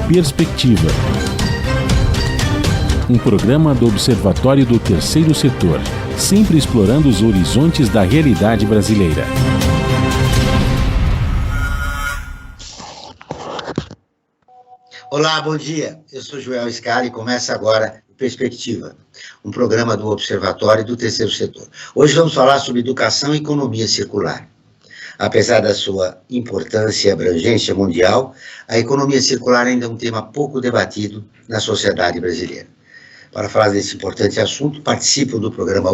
Perspectiva. Um programa do Observatório do Terceiro Setor, sempre explorando os horizontes da realidade brasileira. Olá, bom dia. Eu sou Joel Scali e começa agora Perspectiva, um programa do Observatório do Terceiro Setor. Hoje vamos falar sobre educação e economia circular. Apesar da sua importância e abrangência mundial, a economia circular ainda é um tema pouco debatido na sociedade brasileira. Para falar desse importante assunto, participam do programa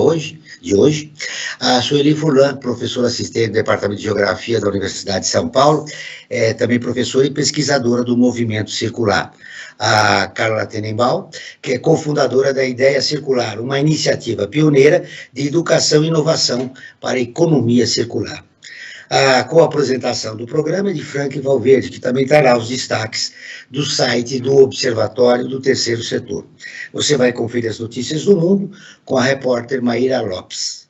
de hoje a Sueli Furlan, professora assistente do Departamento de Geografia da Universidade de São Paulo, também professora e pesquisadora do Movimento Circular. A Carla Tenenbaum, que é cofundadora da Ideia Circular, uma iniciativa pioneira de educação e inovação para a economia circular. Com a apresentação do programa de Frank Valverde, que também trará os destaques do site do Observatório do Terceiro Setor. Você vai conferir as notícias do mundo com a repórter Maíra Lopes.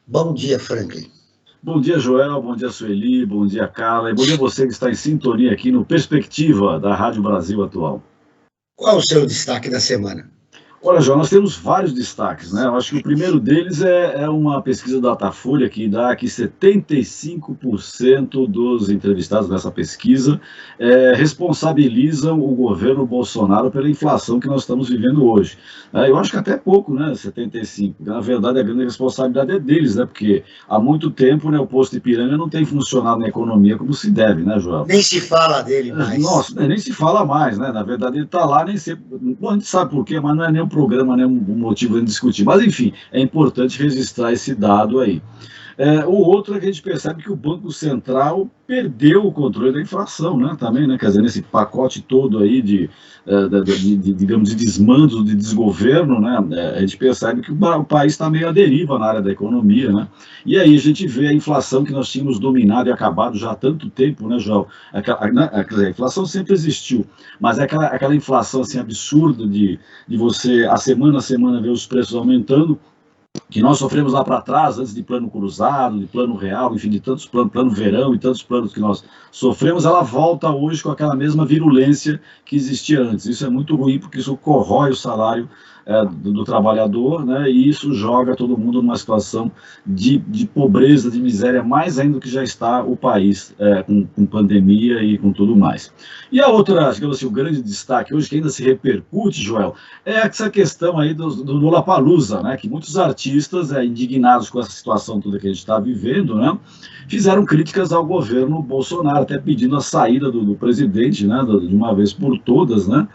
Bom dia, Franklin. Bom dia, Joel, bom dia, Sueli, bom dia, Carla, e bom dia a você que está em sintonia aqui no Perspectiva da Rádio Brasil Atual. Qual o seu destaque da semana? Olha, João, nós temos vários destaques, né? Eu acho que o primeiro deles é uma pesquisa da Datafolha que dá que 75% dos entrevistados nessa pesquisa responsabilizam o governo Bolsonaro pela inflação que nós estamos vivendo hoje. Eu acho que até pouco, né? 75%. Na verdade, a grande responsabilidade é deles, né? Porque há muito tempo, né, o posto Ipiranga não tem funcionado na economia como se deve, né, Joel? Nem se fala dele mais. Nossa, nem se fala mais, né? Na verdade, ele está lá, nem sempre... Bom, a gente sabe por quê, mas não é nem um programa, né, um motivo de discutir. Mas, enfim, é importante registrar esse dado aí. O outro é que a gente percebe que o Banco Central perdeu o controle da inflação, né, também, né, quer dizer, nesse pacote todo aí digamos, de desmando, de desgoverno, né, a gente percebe que o país está meio à deriva na área da economia, né, e aí a gente vê a inflação que nós tínhamos dominado e acabado já há tanto tempo, né, João, a inflação sempre existiu, mas é aquela inflação, assim, absurda de você, a semana ver os preços aumentando, que nós sofremos lá para trás, antes de plano cruzado, de plano real, enfim, de tantos planos, plano verão e tantos planos que nós sofremos, ela volta hoje com aquela mesma virulência que existia antes. Isso é muito ruim, porque isso corrói o salário do trabalhador, né, e isso joga todo mundo numa situação de pobreza, de miséria, mais ainda do que já está o país, com pandemia e com tudo mais. E a outra, digamos assim, o grande destaque hoje, que ainda se repercute, Joel, é essa questão aí do Lollapalooza, né, que muitos artistas, indignados com essa situação toda que a gente está vivendo, né, fizeram críticas ao governo Bolsonaro, até pedindo a saída do presidente, né, de uma vez por todas, né.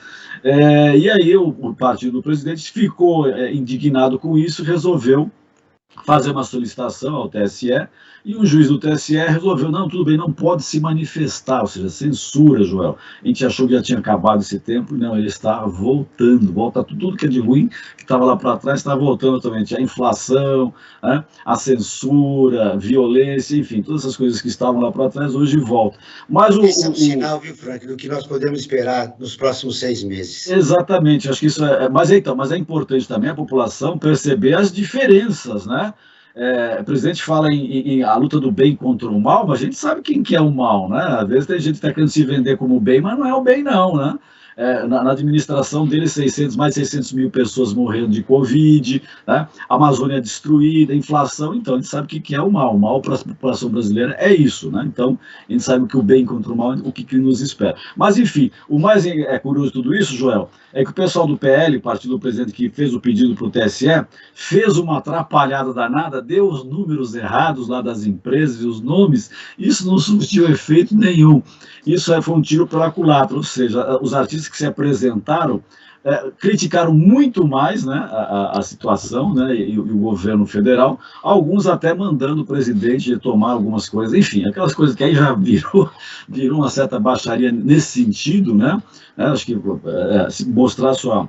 E aí o partido do presidente ficou indignado com isso, resolveu fazer uma solicitação ao TSE, e um juiz do TSE resolveu, não, tudo bem, não pode se manifestar, ou seja, censura, Joel. A gente achou que já tinha acabado esse tempo, não, ele está voltando, volta tudo que é de ruim, que estava lá para trás, está voltando também, a inflação, né, a censura, violência, enfim, todas essas coisas que estavam lá para trás, hoje voltam. Mas esse é um sinal, viu, Frank, do que nós podemos esperar nos próximos 6 meses. Exatamente, acho que isso mas é importante também a população perceber as diferenças, né? O presidente fala em a luta do bem contra o mal, mas a gente sabe quem que é o mal, né? Às vezes tem gente que está querendo se vender como bem, mas não é o bem não, né? Na administração dele, mais de 600 mil pessoas morrendo de Covid, né? A Amazônia destruída, inflação, então a gente sabe o que é o mal. O mal para a população brasileira é isso, né? Então a gente sabe que o bem contra o mal, o que nos espera. Mas enfim, o mais curioso de tudo isso, Joel, é que o pessoal do PL, partido do presidente que fez o pedido para o TSE, fez uma atrapalhada danada, deu os números errados lá das empresas e os nomes, isso não surtiu efeito nenhum. Isso foi um tiro pela culatra, ou seja, os artistas que se apresentaram criticaram muito mais, né, a situação, né, e o governo federal, alguns até mandando o presidente retomar algumas coisas, enfim, aquelas coisas que aí já virou uma certa baixaria nesse sentido, né, acho que mostrar a sua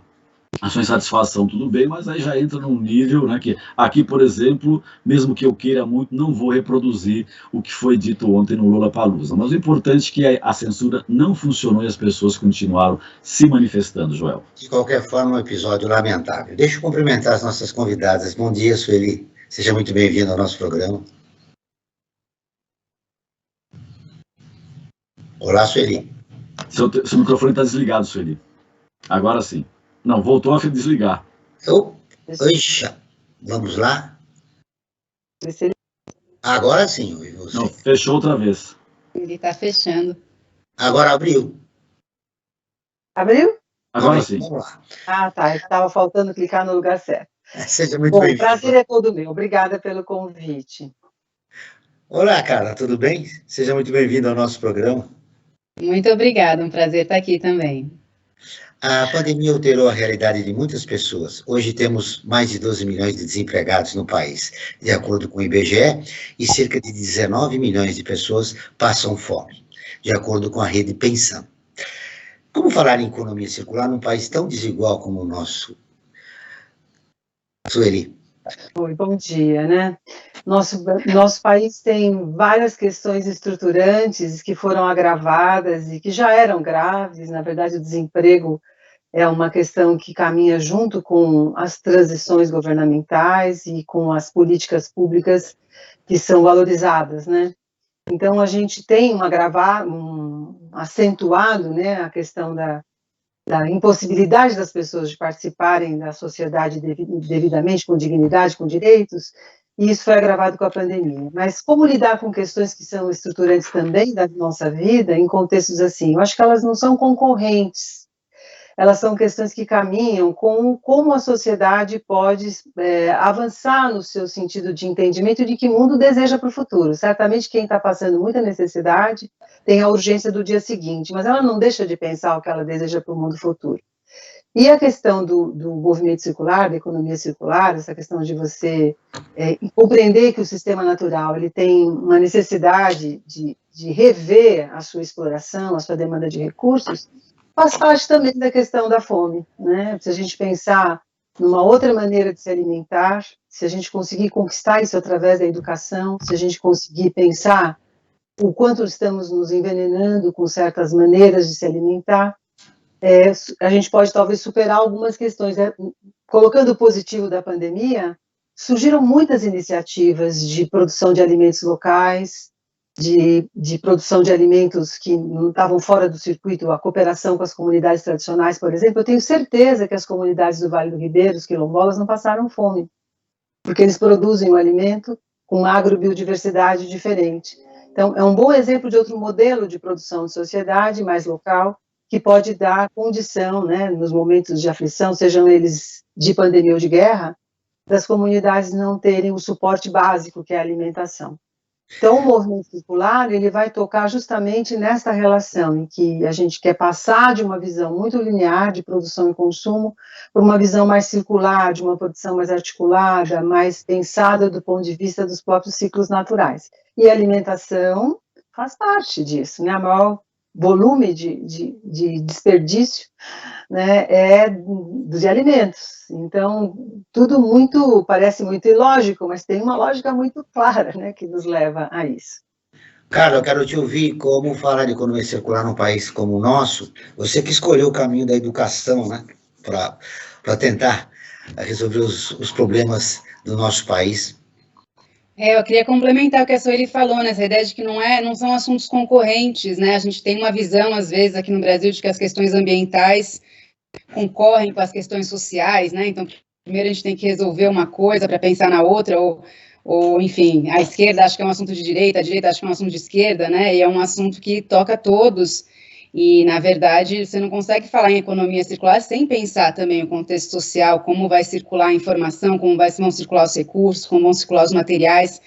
insatisfação, tudo bem, mas aí já entra num nível, né, que aqui, por exemplo, mesmo que eu queira muito, não vou reproduzir o que foi dito ontem no Lollapalooza. Mas o importante é que a censura não funcionou e as pessoas continuaram se manifestando, Joel. De qualquer forma, um episódio lamentável. Deixa eu cumprimentar as nossas convidadas. Bom dia, Sueli. Seja muito bem-vindo ao nosso programa. Olá, Sueli. Seu microfone está desligado, Sueli. Agora sim. Não, voltou a desligar. Oxa, vamos lá? Agora sim, você. Não, fechou outra vez. Ele está fechando. Agora abriu. Abriu? Agora sim. Vamos lá. Ah, tá. Estava faltando clicar no lugar certo. Seja muito Bom, o bem-vindo. prazer é todo meu. Obrigada pelo convite. Olá, Carla, tudo bem? Seja muito bem-vindo ao nosso programa. Muito obrigada, um prazer estar aqui também. A pandemia alterou a realidade de muitas pessoas. Hoje temos mais de 12 milhões de desempregados no país, de acordo com o IBGE, e cerca de 19 milhões de pessoas passam fome, de acordo com a rede Pensam. Como falar em economia circular num país tão desigual como o nosso? Sueli. Oi, bom dia, né? Nosso país tem várias questões estruturantes que foram agravadas e que já eram graves. Na verdade, o desemprego é uma questão que caminha junto com as transições governamentais e com as políticas públicas que são valorizadas, né? Então, a gente tem acentuado, né, a questão da impossibilidade das pessoas de participarem da sociedade devidamente, com dignidade, com direitos, e isso foi agravado com a pandemia. Mas como lidar com questões que são estruturantes também da nossa vida, em contextos assim? Eu acho que elas não são concorrentes, elas são questões que caminham com como a sociedade pode avançar no seu sentido de entendimento de que mundo deseja para o futuro. Certamente quem está passando muita necessidade tem a urgência do dia seguinte, mas ela não deixa de pensar o que ela deseja para o mundo futuro. E a questão do movimento circular, da economia circular, essa questão de você compreender que o sistema natural ele tem uma necessidade de rever a sua exploração, a sua demanda de recursos, faz parte também da questão da fome, né? Se a gente pensar numa outra maneira de se alimentar, se a gente conseguir conquistar isso através da educação, se a gente conseguir pensar o quanto estamos nos envenenando com certas maneiras de se alimentar, a gente pode talvez superar algumas questões. Colocando o positivo da pandemia, surgiram muitas iniciativas de produção de alimentos locais, de produção de alimentos que não estavam fora do circuito, a cooperação com as comunidades tradicionais, por exemplo. Eu tenho certeza que as comunidades do Vale do Ribeiro, os quilombolas, não passaram fome, porque eles produzem o alimento com agrobiodiversidade diferente. Então, é um bom exemplo de outro modelo de produção de sociedade mais local, que pode dar condição, né, nos momentos de aflição, sejam eles de pandemia ou de guerra, das comunidades não terem o suporte básico, que é a alimentação. Então, o movimento circular, ele vai tocar justamente nessa relação, em que a gente quer passar de uma visão muito linear de produção e consumo para uma visão mais circular, de uma produção mais articulada, mais pensada do ponto de vista dos próprios ciclos naturais. E a alimentação faz parte disso, né? A maior volume de desperdício, né, de alimentos. Então, tudo parece muito ilógico, mas tem uma lógica muito clara, né, que nos leva a isso. Carla, eu quero te ouvir como falar de economia circular num país como o nosso. Você que escolheu o caminho da educação, né, para tentar resolver os problemas do nosso país. Eu queria complementar o que a Sueli falou, nessa ideia de que não são assuntos concorrentes, né? A gente tem uma visão, às vezes, aqui no Brasil, de que as questões ambientais concorrem com as questões sociais, né? Então, primeiro a gente tem que resolver uma coisa para pensar na outra, ou, enfim, a esquerda acha que é um assunto de direita, a direita acha que é um assunto de esquerda, né? E é um assunto que toca todos. E, na verdade, você não consegue falar em economia circular sem pensar também o contexto social, como vai circular a informação, como vão circular os recursos, como vão circular os materiais,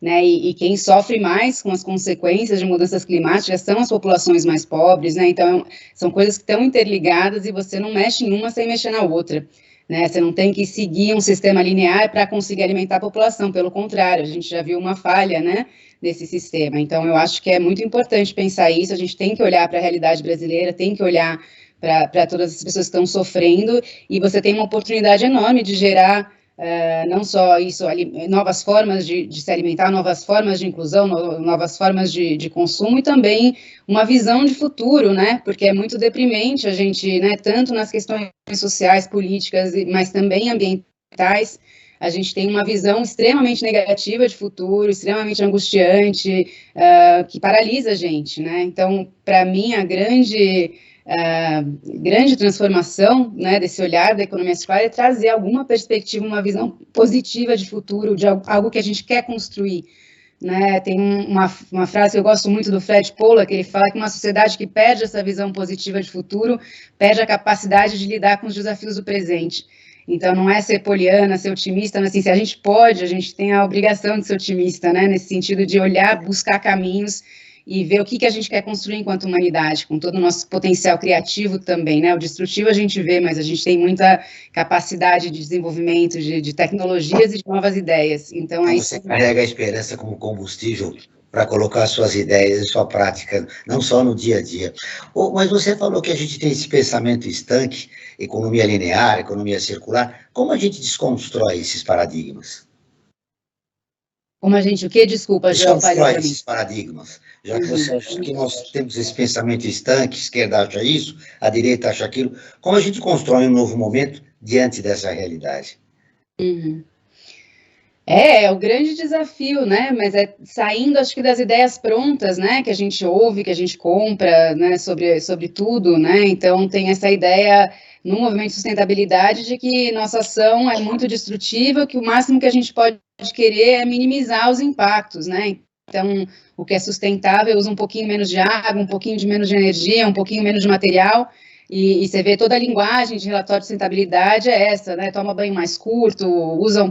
né? E quem sofre mais com as consequências de mudanças climáticas são as populações mais pobres, né? Então, são coisas que estão interligadas e você não mexe em uma sem mexer na outra, né? Você não tem que seguir um sistema linear para conseguir alimentar a população, pelo contrário, a gente já viu uma falha, né, desse sistema. Então, eu acho que é muito importante pensar isso, a gente tem que olhar para a realidade brasileira, tem que olhar para todas as pessoas que estão sofrendo, e você tem uma oportunidade enorme de gerar não só isso, novas formas de se alimentar, novas formas de inclusão, novas formas de consumo, e também uma visão de futuro, né, porque é muito deprimente a gente, né, tanto nas questões sociais, políticas, mas também ambientais, a gente tem uma visão extremamente negativa de futuro, extremamente angustiante, que paralisa a gente, né? Então, para mim, a grande transformação, né, desse olhar da economia circular é trazer alguma perspectiva, uma visão positiva de futuro, de algo que a gente quer construir. Né, tem uma frase que eu gosto muito do Fred Pollack, que ele fala que uma sociedade que perde essa visão positiva de futuro, perde a capacidade de lidar com os desafios do presente. Então, não é ser poliana, ser otimista, mas assim, se a gente pode, a gente tem a obrigação de ser otimista, né, nesse sentido de olhar, buscar caminhos e ver o que a gente quer construir enquanto humanidade, com todo o nosso potencial criativo também, né, o destrutivo a gente vê, mas a gente tem muita capacidade de desenvolvimento, de tecnologias e de novas ideias, então é isso. Você carrega a esperança como combustível para colocar suas ideias em sua prática, não só no dia a dia. Mas você falou que a gente tem esse pensamento estanque, economia linear, economia circular, como a gente desconstrói esses paradigmas? Como a gente, o que? Desculpa, João, desconstrói esses paradigmas, já que você acha que nós temos esse pensamento estanque, a esquerda acha isso, a direita acha aquilo, como a gente constrói um novo momento diante dessa realidade? Uhum. É o grande desafio, né, mas é saindo, acho que, das ideias prontas, né, que a gente ouve, que a gente compra, né, sobre tudo, né, então tem essa ideia no movimento de sustentabilidade de que nossa ação é muito destrutiva, que o máximo que a gente pode querer é minimizar os impactos, né, então o que é sustentável usa um pouquinho menos de água, um pouquinho de menos de energia, um pouquinho menos de material. E você vê toda a linguagem de relatório de sustentabilidade é essa, né? Toma banho mais curto,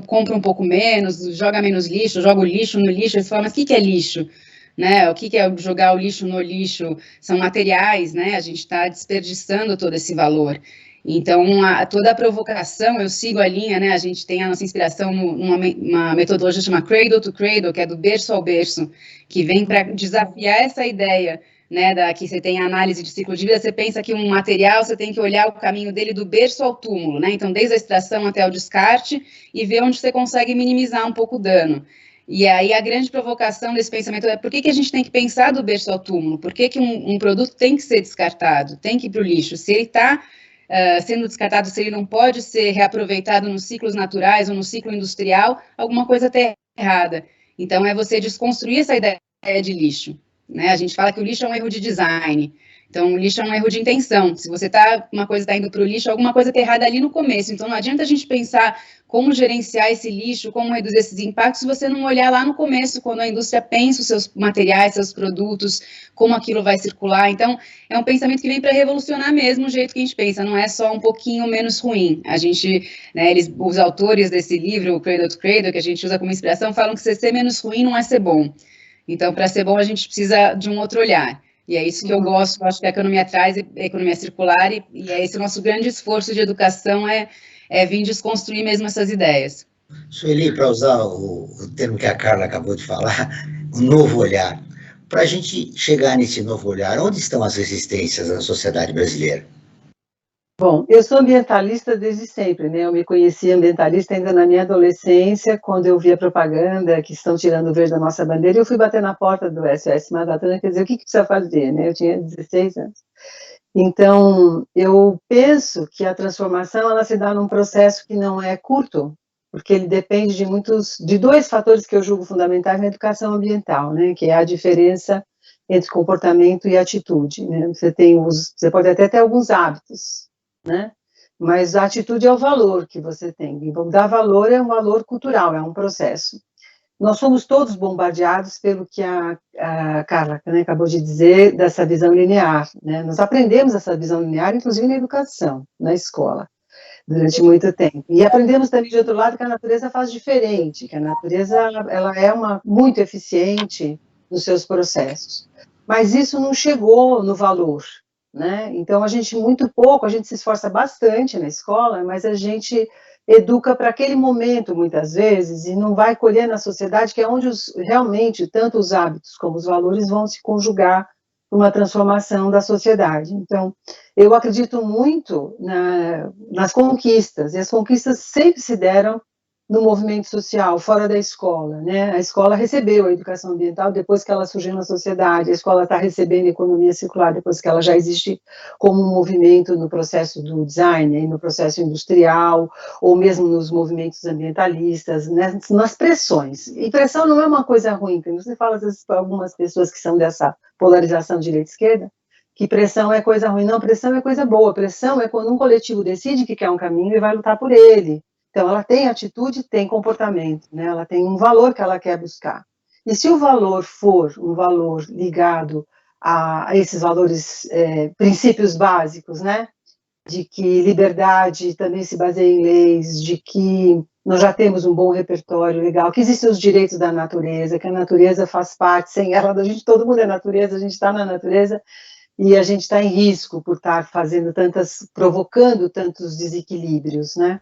compra um pouco menos, joga menos lixo, joga o lixo no lixo. Você fala, mas o que é lixo? Né? O que é jogar o lixo no lixo? São materiais, né? A gente está desperdiçando todo esse valor. Então, toda a provocação, eu sigo a linha, né? A gente tem a nossa inspiração numa metodologia chamada Cradle to Cradle, que é do berço ao berço, que vem para desafiar essa ideia, né, que você tem a análise de ciclo de vida, você pensa que um material, você tem que olhar o caminho dele do berço ao túmulo, né, então desde a extração até o descarte, e ver onde você consegue minimizar um pouco o dano. E aí a grande provocação desse pensamento é por que a gente tem que pensar do berço ao túmulo? Por que um produto tem que ser descartado, tem que ir para o lixo? Se ele está sendo descartado, se ele não pode ser reaproveitado nos ciclos naturais ou no ciclo industrial, alguma coisa está errada. Então é você desconstruir essa ideia de lixo. Né? A gente fala que o lixo é um erro de design, então o lixo é um erro de intenção. Se uma coisa está indo para o lixo, alguma coisa está errada ali no começo. Então não adianta a gente pensar como gerenciar esse lixo, como reduzir esses impactos, se você não olhar lá no começo, quando a indústria pensa os seus materiais, seus produtos, como aquilo vai circular. Então é um pensamento que vem para revolucionar mesmo o jeito que a gente pensa, não é só um pouquinho menos ruim. A gente, né, os autores desse livro, o Cradle to Cradle, que a gente usa como inspiração, falam que ser menos ruim não é ser bom. Então, para ser bom, a gente precisa de um outro olhar. E é isso que eu gosto, eu acho que a economia traz, a economia circular, e é esse o nosso grande esforço de educação, é vir desconstruir mesmo essas ideias. Sueli, para usar o termo que a Carla acabou de falar, um novo olhar. Para a gente chegar nesse novo olhar, onde estão as resistências na sociedade brasileira? Bom, eu sou ambientalista desde sempre, né? Eu me conheci ambientalista ainda na minha adolescência, quando eu via propaganda que estão tirando o verde da nossa bandeira, e eu fui bater na porta do SOS Mata Atlântica, quer dizer, o que precisa fazer, né? Eu tinha 16 anos. Então, eu penso que a transformação, ela se dá num processo que não é curto, porque ele depende de dois fatores que eu julgo fundamentais na educação ambiental, né? Que é a diferença entre comportamento e atitude, né? Você pode até ter alguns hábitos, né? Mas a atitude é o valor que você tem. E dar valor é um valor cultural, é um processo. Nós somos todos bombardeados pelo que a Carla, né, acabou de dizer, dessa visão linear, né? Nós aprendemos essa visão linear, inclusive na educação, na escola, durante muito tempo. E aprendemos também, de outro lado, que a natureza faz diferente, que a natureza ela é muito eficiente nos seus processos. Mas isso não chegou no valor, né? Então, a gente se esforça bastante na escola, mas a gente educa para aquele momento, muitas vezes, e não vai colher na sociedade, que é onde realmente tanto os hábitos como os valores vão se conjugar para uma transformação da sociedade. Então, eu acredito muito nas conquistas, e as conquistas sempre se deram no movimento social, fora da escola, né? A escola recebeu a educação ambiental depois que ela surgiu na sociedade, a escola está recebendo a economia circular depois que ela já existe como um movimento no processo do design, no processo industrial, ou mesmo nos movimentos ambientalistas, né? Nas pressões. E pressão não é uma coisa ruim, porque você fala às vezes para algumas pessoas que são dessa polarização direita-esquerda, que pressão é coisa ruim. Não, pressão é coisa boa. Pressão é quando um coletivo decide que quer um caminho e vai lutar por ele. Então, ela tem atitude, tem comportamento, né? Ela tem um valor que ela quer buscar. E se o valor for um valor ligado a esses valores, princípios básicos, né? De que liberdade também se baseia em leis, de que nós já temos um bom repertório legal, que existem os direitos da natureza, que a natureza faz parte, sem ela, todo mundo é natureza, a gente está na natureza, e a gente está em risco por estar provocando tantos desequilíbrios, né?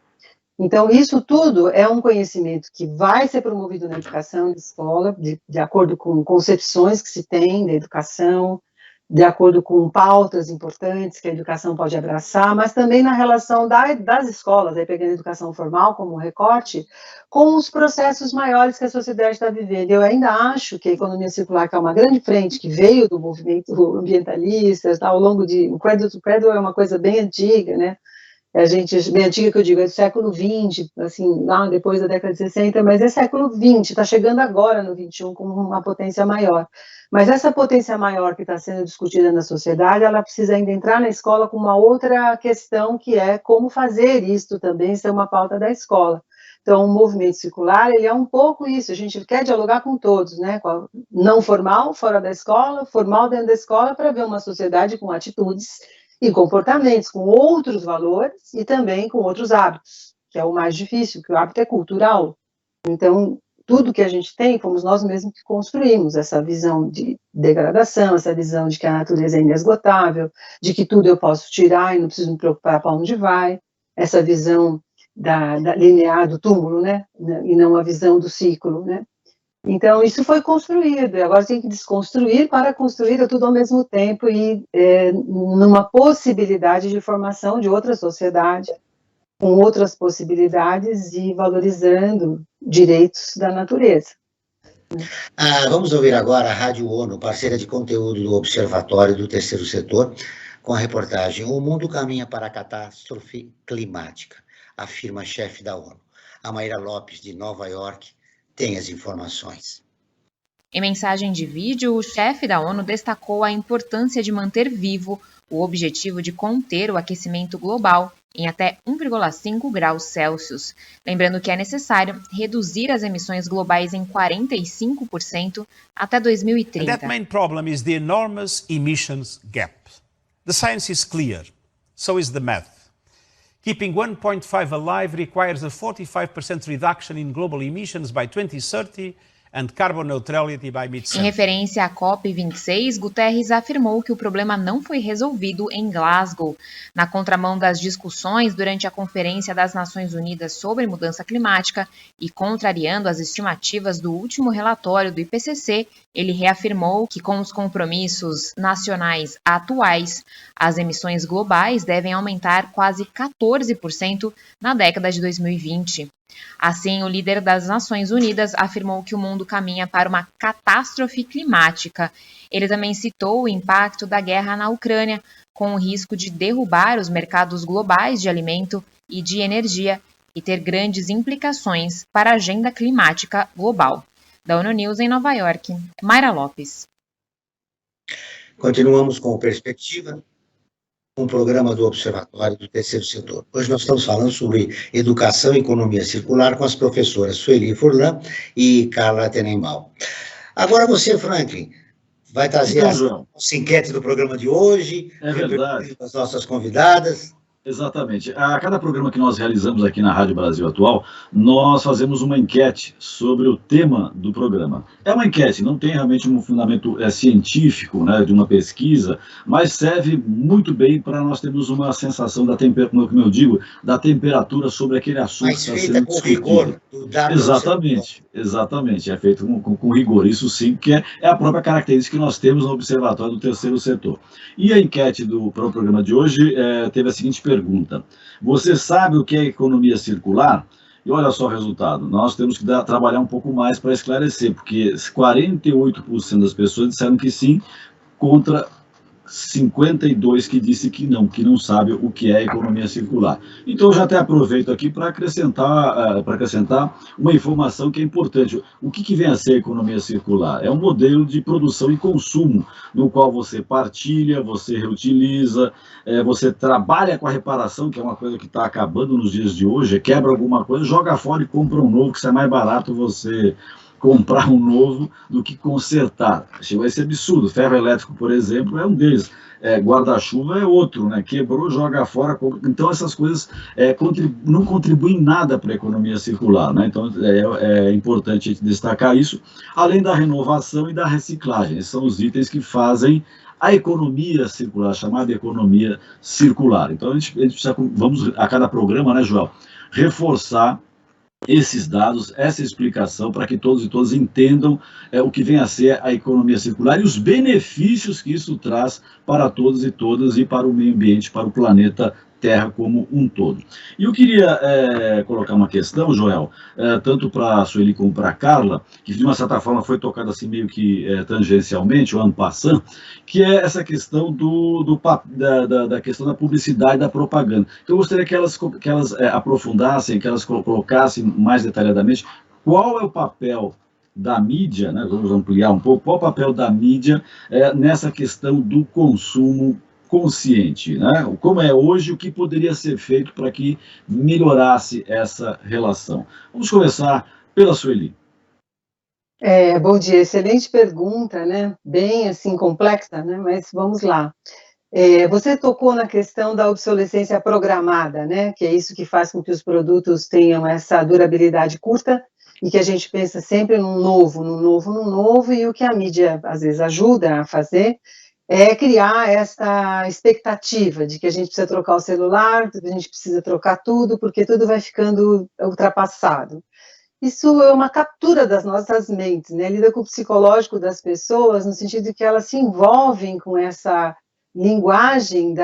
Então, isso tudo é um conhecimento que vai ser promovido na educação de escola, de acordo com concepções que se tem da educação, de acordo com pautas importantes que a educação pode abraçar, mas também na relação das escolas, aí pegando a educação formal como recorte, com os processos maiores que a sociedade está vivendo. Eu ainda acho que a economia circular, que é uma grande frente que veio do movimento ambientalista, tá, ao longo de... O Cradle to Cradle é uma coisa bem antiga, né? Bem antiga que eu digo, é do século XX, assim, lá depois da década de 60, mas é século XX, está chegando agora no XXI com uma potência maior. Mas essa potência maior que está sendo discutida na sociedade, ela precisa ainda entrar na escola com uma outra questão, que é como fazer isto também ser uma pauta da escola. Então, o movimento circular, ele é um pouco isso, a gente quer dialogar com todos, né? Não formal, fora da escola, formal dentro da escola, para ver uma sociedade com atitudes e comportamentos, com outros valores e também com outros hábitos, que é o mais difícil, que o hábito é cultural. Então, tudo que a gente tem, fomos nós mesmos que construímos essa visão de degradação, essa visão de que a natureza é inesgotável, de que tudo eu posso tirar e não preciso me preocupar para onde vai, essa visão da linear do túmulo, né, e não a visão do ciclo, né. Então, isso foi construído, e agora tem que desconstruir para construir tudo ao mesmo tempo e numa possibilidade de formação de outra sociedade, com outras possibilidades e valorizando direitos da natureza. Vamos ouvir agora a Rádio ONU, parceira de conteúdo do Observatório do Terceiro Setor, com a reportagem "O mundo caminha para a catástrofe climática", afirma a chefe da ONU. A Maíra Lopes, de Nova York, tem as informações. Em mensagem de vídeo, o chefe da ONU destacou a importância de manter vivo o objetivo de conter o aquecimento global em até 1,5 graus Celsius, lembrando que é necessário reduzir as emissões globais em 45% até 2030. And that main problem is the enormous emissions gap. The science is clear, so is the math. Keeping 1.5 alive requires a 45% reduction in global emissions by 2030 and carbon neutrality by mid-century. Em referência à COP26, Guterres afirmou que o problema não foi resolvido em Glasgow. Na contramão das discussões durante a Conferência das Nações Unidas sobre Mudança Climática e contrariando as estimativas do último relatório do IPCC, ele reafirmou que com os compromissos nacionais atuais, as emissões globais devem aumentar quase 14% na década de 2020. Assim, o líder das Nações Unidas afirmou que o mundo caminha para uma catástrofe climática. Ele também citou o impacto da guerra na Ucrânia, com o risco de derrubar os mercados globais de alimento e de energia e ter grandes implicações para a agenda climática global. Da ONU News em Nova York, Maíra Lopes. Continuamos com Perspectiva, um programa do Observatório do Terceiro Setor. Hoje nós estamos falando sobre educação e economia circular com as professoras Sueli Furlan e Carla Tenenbaum. Agora você, Franklin, vai trazer essa enquete do programa de hoje, as nossas convidadas. Exatamente. A cada programa que nós realizamos aqui na Rádio Brasil Atual, nós fazemos uma enquete sobre o tema do programa. É uma enquete, não tem realmente um fundamento científico, né, de uma pesquisa, mas serve muito bem para nós termos uma sensação da temperatura, como eu digo, da temperatura sobre aquele assunto que está sendo discutido. Rigor, exatamente. É feito com rigor. Isso sim, que é a própria característica que nós temos no Observatório do Terceiro Setor. E a enquete para o programa de hoje teve a seguinte pergunta: você sabe o que é economia circular? E olha só o resultado, nós temos que trabalhar um pouco mais para esclarecer, porque 48% das pessoas disseram que sim, contra 52 que disse que não sabe o que é economia circular. Então, eu já até aproveito aqui para acrescentar uma informação que é importante. O que vem a ser economia circular? É um modelo de produção e consumo, no qual você partilha, você reutiliza, você trabalha com a reparação, que é uma coisa que está acabando nos dias de hoje, quebra alguma coisa, joga fora e compra um novo, que isso é mais barato você comprar um novo do que consertar. Chegou a esse absurdo. Ferro elétrico, por exemplo, é um deles. Guarda-chuva é outro, né? Quebrou, joga fora. Então, essas coisas não contribuem nada para a economia circular, né? Então, é importante destacar isso, além da renovação e da reciclagem. Esses são os itens que fazem a economia circular, chamada economia circular. Então, a gente precisa, vamos, a cada programa, né, Joel, reforçar esses dados, essa explicação, para que todos e todas entendam o que vem a ser a economia circular e os benefícios que isso traz para todos e todas e para o meio ambiente, para o planeta Terra como um todo. E eu queria colocar uma questão, Joel, tanto para a Sueli como para a Carla, que de uma certa forma foi tocada assim meio que tangencialmente, ou en passant, que é essa questão da questão da publicidade, da propaganda. Então, eu gostaria que elas aprofundassem, que elas colocassem mais detalhadamente qual é o papel da mídia, né? Vamos ampliar um pouco, qual o papel da mídia nessa questão do consumo consciente, né? Como é hoje, o que poderia ser feito para que melhorasse essa relação. Vamos começar pela Sueli. Bom dia, excelente pergunta, né? Bem assim complexa, né? Mas vamos lá. Você tocou na questão da obsolescência programada, né? Que é isso que faz com que os produtos tenham essa durabilidade curta e que a gente pensa sempre num novo, e o que a mídia às vezes ajuda a fazer é criar essa expectativa de que a gente precisa trocar o celular, a gente precisa trocar tudo, porque tudo vai ficando ultrapassado. Isso é uma captura das nossas mentes, né? Lida com o psicológico das pessoas, no sentido de que elas se envolvem com essa linguagem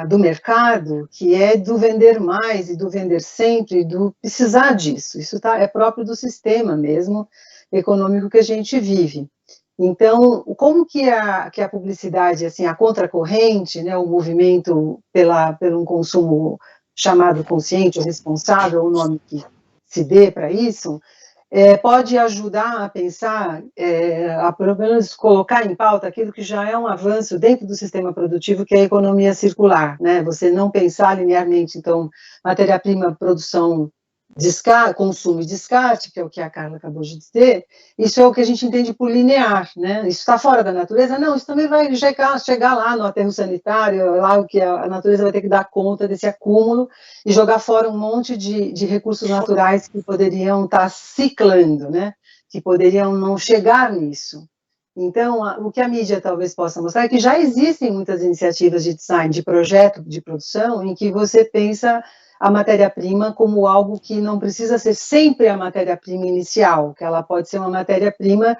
do mercado, que é do vender mais e do vender sempre, do precisar disso. Isso é próprio do sistema mesmo econômico que a gente vive. Então, como que a publicidade, assim, a contracorrente, né, o movimento pelo um consumo chamado consciente ou responsável, o nome que se dê para isso, pode ajudar a pensar, a pelo menos colocar em pauta aquilo que já é um avanço dentro do sistema produtivo, que é a economia circular, né? Você não pensar linearmente, então, matéria-prima, produção, consumo e descarte, que é o que a Carla acabou de dizer, isso é o que a gente entende por linear, né? Isso está fora da natureza? Não, isso também vai chegar lá no aterro sanitário, lá o que a natureza vai ter que dar conta desse acúmulo e jogar fora um monte de recursos naturais que poderiam estar ciclando, né? Que poderiam não chegar nisso. Então, o que a mídia talvez possa mostrar é que já existem muitas iniciativas de design, de projeto, de produção, em que você pensa a matéria-prima como algo que não precisa ser sempre a matéria-prima inicial, que ela pode ser uma matéria-prima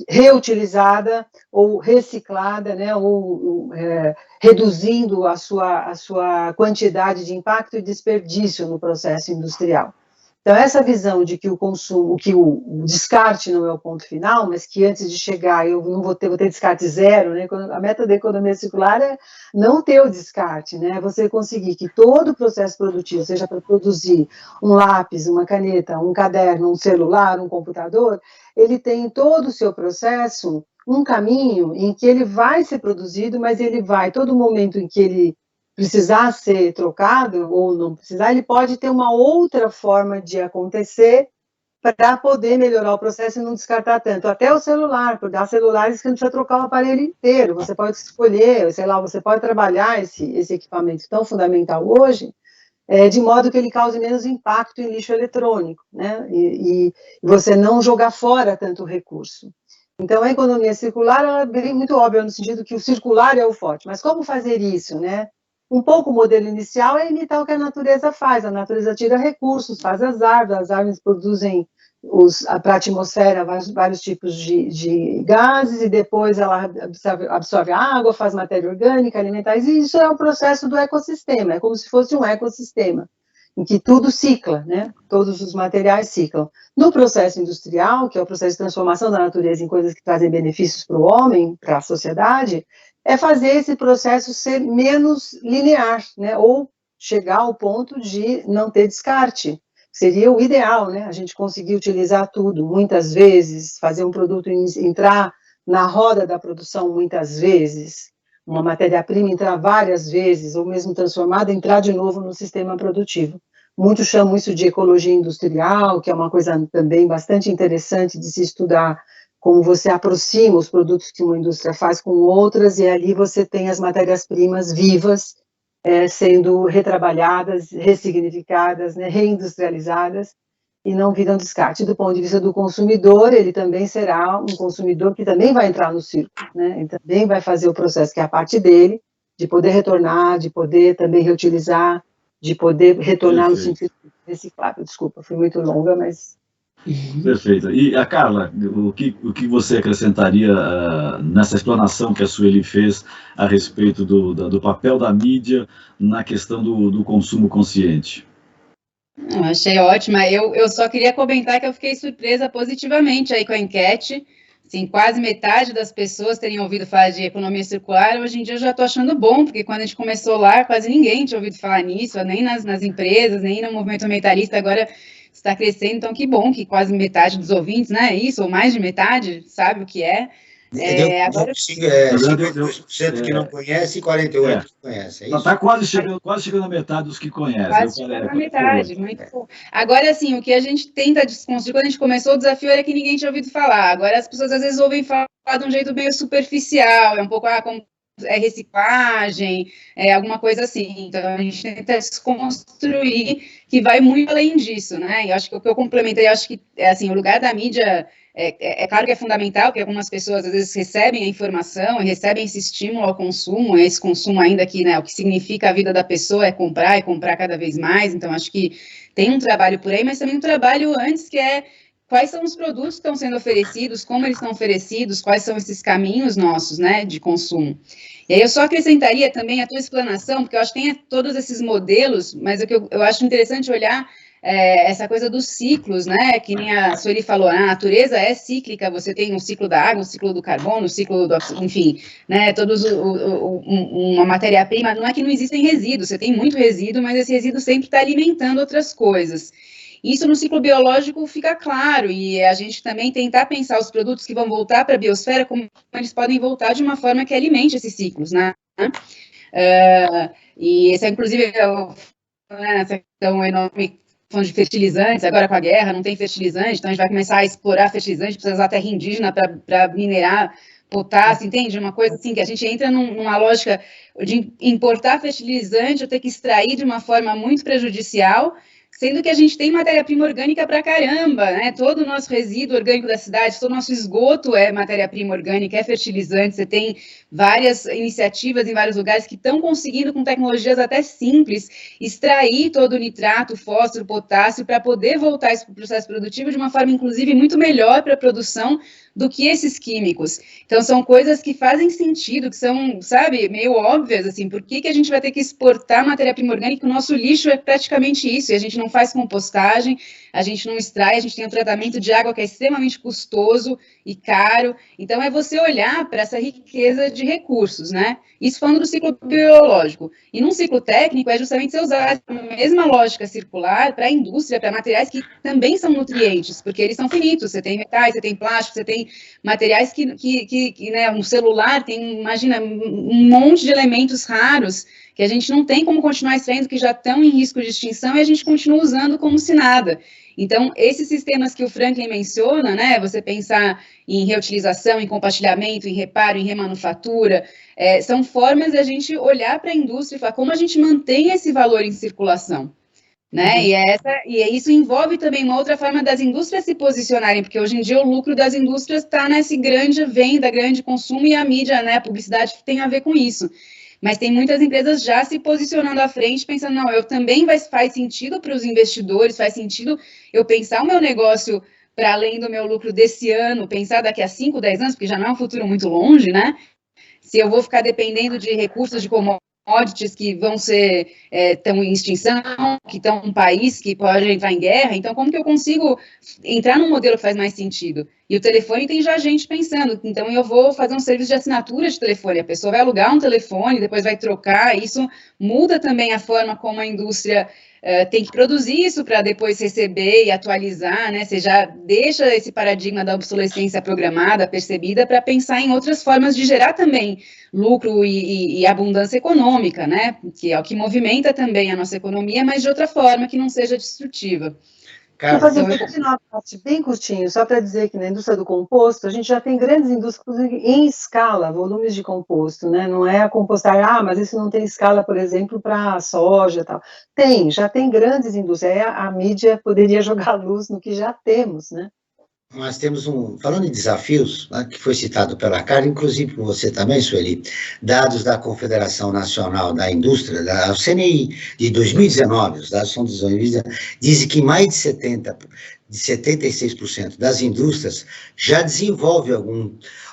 reutilizada ou reciclada, né, ou reduzindo a sua quantidade de impacto e desperdício no processo industrial. Então, essa visão de que o consumo, que o descarte não é o ponto final, mas que antes de chegar eu não vou ter descarte zero, né? A meta da economia circular é não ter o descarte, né? Você conseguir que todo o processo produtivo, seja para produzir um lápis, uma caneta, um caderno, um celular, um computador, ele tem todo o seu processo um caminho em que ele vai ser produzido, mas ele vai, todo momento em que ele precisar ser trocado ou não precisar, ele pode ter uma outra forma de acontecer para poder melhorar o processo e não descartar tanto. Até o celular, porque há celulares que não precisa trocar o aparelho inteiro, você pode escolher, sei lá, você pode trabalhar esse equipamento tão fundamental hoje, de modo que ele cause menos impacto em lixo eletrônico, né? E você não jogar fora tanto recurso. Então, a economia circular, ela é bem muito óbvia no sentido que o circular é o forte, mas como fazer isso, né? Um pouco o modelo inicial é imitar o que a natureza faz. A natureza tira recursos, faz as árvores produzem para a atmosfera vários tipos de gases, e depois ela absorve a água, faz matéria orgânica, alimentar, e isso é um processo do ecossistema, é como se fosse um ecossistema. em que tudo cicla, né? Todos os materiais ciclam. No processo industrial, que é o processo de transformação da natureza em coisas que trazem benefícios para o homem, para a sociedade, é fazer esse processo ser menos linear, né? Ou chegar ao ponto de não ter descarte. Seria o ideal, né? A gente conseguir utilizar tudo, muitas vezes, fazer um produto entrar na roda da produção muitas vezes, uma matéria-prima entrar várias vezes, ou mesmo transformada, entrar de novo no sistema produtivo. Muitos chamam isso de ecologia industrial, que é uma coisa também bastante interessante de se estudar, como você aproxima os produtos que uma indústria faz com outras, e ali você tem as matérias-primas vivas, sendo retrabalhadas, ressignificadas, né, reindustrializadas, e não viram descarte. Do ponto de vista do consumidor, ele também será um consumidor que também vai entrar no círculo, né? Ele também vai fazer o processo que é a parte dele, de poder retornar, de poder também reutilizar, de poder retornar no sentido reciclável. Desculpa, fui muito longa, mas... Perfeito. E a Carla, o que você acrescentaria nessa explanação que a Sueli fez a respeito do papel da mídia na questão do consumo consciente? Eu achei ótima. Eu só queria comentar que eu fiquei surpresa positivamente aí com a enquete. Assim, quase metade das pessoas terem ouvido falar de economia circular. Hoje em dia eu já estou achando bom, porque quando a gente começou lá, quase ninguém tinha ouvido falar nisso, nem nas empresas, nem no movimento ambientalista. Agora está crescendo, então que bom que quase metade dos ouvintes, né? Isso, ou mais de metade, sabe o que é. Agora 52% que não conhece e 48% que conhece. É isso? Está quase chegando a metade dos que conhecem. Quase chegando a metade, muito bom. Agora, assim, o que a gente tenta desconstruir, quando a gente começou, o desafio era que ninguém tinha ouvido falar. Agora as pessoas às vezes ouvem falar de um jeito meio superficial, é um pouco como reciclagem, alguma coisa assim. Então, a gente tenta desconstruir, que vai muito além disso, né? E eu acho que o que eu complementei, acho que, assim, o lugar da mídia... É claro que é fundamental, porque algumas pessoas às vezes recebem a informação e recebem esse estímulo ao consumo, esse consumo ainda que, né, o que significa a vida da pessoa é comprar e comprar cada vez mais, então acho que tem um trabalho por aí, mas também um trabalho antes que é quais são os produtos que estão sendo oferecidos, como eles estão oferecidos, quais são esses caminhos nossos, né, de consumo. E aí eu só acrescentaria também a tua explanação, porque eu acho que tem todos esses modelos, mas o que eu acho interessante olhar essa coisa dos ciclos, né, que nem a Sueli falou, a natureza é cíclica, você tem um ciclo da água, um ciclo do carbono, um ciclo do, enfim, né, todos uma matéria-prima, não é que não existem resíduos, você tem muito resíduo, mas esse resíduo sempre está alimentando outras coisas. Isso no ciclo biológico fica claro, e a gente também tentar pensar os produtos que vão voltar para a biosfera, como eles podem voltar de uma forma que alimente esses ciclos, né, e esse é, inclusive, essa questão enorme de fertilizantes, agora com a guerra não tem fertilizante, então a gente vai começar a explorar fertilizante, precisa usar terra indígena para minerar potássio, entende? Uma coisa assim, que a gente entra numa lógica de importar fertilizante, ou ter que extrair de uma forma muito prejudicial, sendo que a gente tem matéria-prima orgânica pra caramba, né? Todo o nosso resíduo orgânico da cidade, todo o nosso esgoto é matéria-prima orgânica, é fertilizante, você tem várias iniciativas em vários lugares que estão conseguindo, com tecnologias até simples, extrair todo o nitrato, fósforo, potássio, para poder voltar isso para o processo produtivo de uma forma, inclusive, muito melhor para a produção do que esses químicos. Então, são coisas que fazem sentido, que são, sabe, meio óbvias, assim, por que a gente vai ter que exportar matéria-prima orgânica? O nosso lixo é praticamente isso, e a gente não faz compostagem, a gente não extrai, a gente tem um tratamento de água que é extremamente custoso e caro. Então, é você olhar para essa riqueza de recursos, né? Isso falando do ciclo biológico. E num ciclo técnico, é justamente você usar a mesma lógica circular para a indústria, para materiais que também são nutrientes, porque eles são finitos. Você tem metais, você tem plástico, você tem materiais que né, um celular tem, imagina, um monte de elementos raros que a gente não tem como continuar extraindo, que já estão em risco de extinção, e a gente continua usando como se nada. Então, esses sistemas que o Franklin menciona, né, você pensar em reutilização, em compartilhamento, em reparo, em remanufatura, são formas de a gente olhar para a indústria e falar como a gente mantém esse valor em circulação, né, e isso envolve também uma outra forma das indústrias se posicionarem, porque hoje em dia o lucro das indústrias está nesse grande venda, grande consumo, e a mídia, né, a publicidade tem a ver com isso. Mas tem muitas empresas já se posicionando à frente, pensando, não, eu também faz sentido para os investidores, faz sentido eu pensar o meu negócio para além do meu lucro desse ano, pensar daqui a 5, 10 anos, porque já não é um futuro muito longe, né? Se eu vou ficar dependendo de recursos de commodities commodities que vão ser estão em extinção, que estão em um país que pode entrar em guerra. Então, como que eu consigo entrar num modelo que faz mais sentido? E o telefone tem já gente pensando, então eu vou fazer um serviço de assinatura de telefone, a pessoa vai alugar um telefone, depois vai trocar, isso muda também a forma como a indústria tem que produzir isso para depois receber e atualizar, né? Você já deixa esse paradigma da obsolescência programada, percebida, para pensar em outras formas de gerar também lucro e abundância econômica, né? Que é o que movimenta também a nossa economia, mas de outra forma que não seja destrutiva. Vou fazer um pequeno parte bem curtinho, só para dizer que na indústria do composto, a gente já tem grandes indústrias em escala, volumes de composto, né? Não é a compostagem, mas isso não tem escala, por exemplo, para soja e tal. Já tem grandes indústrias, a mídia poderia jogar luz no que já temos, né? Nós temos falando em desafios, né, que foi citado pela Carla, inclusive por você também, Sueli, dados da Confederação Nacional da Indústria, da CNI, de 2019, os dados são de 2019, dizem que mais de 76% das indústrias já desenvolve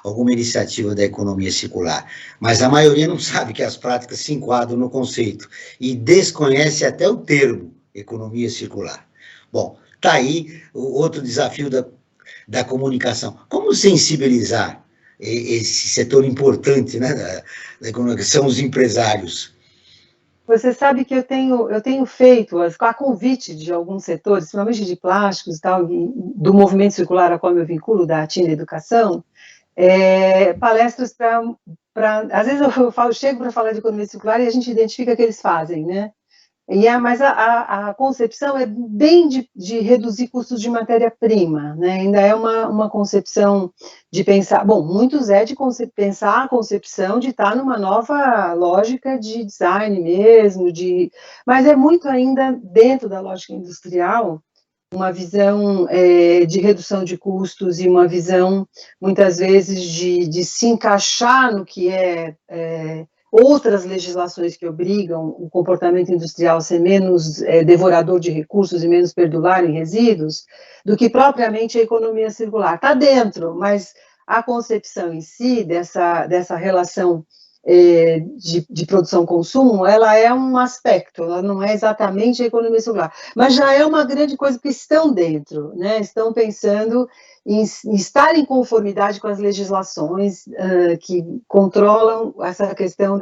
alguma iniciativa da economia circular, mas a maioria não sabe que as práticas se enquadram no conceito e desconhece até o termo economia circular. Bom, está aí o outro desafio da comunicação. Como sensibilizar esse setor importante, né, da economia, que são os empresários? Você sabe que eu tenho feito, a convite de alguns setores, principalmente de plásticos e tal, do movimento circular a qual eu vinculo, da Atina Educação, palestras para... Às vezes eu chego para falar de economia circular e a gente identifica o que eles fazem, né? Mas a concepção é bem de reduzir custos de matéria-prima, né? Ainda é uma concepção de pensar, muitos de pensar a concepção de estar numa nova lógica de design mesmo, mas é muito ainda dentro da lógica industrial, uma visão de redução de custos e uma visão, muitas vezes, de se encaixar no que outras legislações que obrigam o comportamento industrial a ser menos devorador de recursos e menos perdulário em resíduos, do que propriamente a economia circular. Está dentro, mas a concepção em si dessa relação de produção-consumo, ela é um aspecto, ela não é exatamente a economia circular, mas já é uma grande coisa, porque estão dentro, né? Estão pensando em estar em conformidade com as legislações que controlam essa questão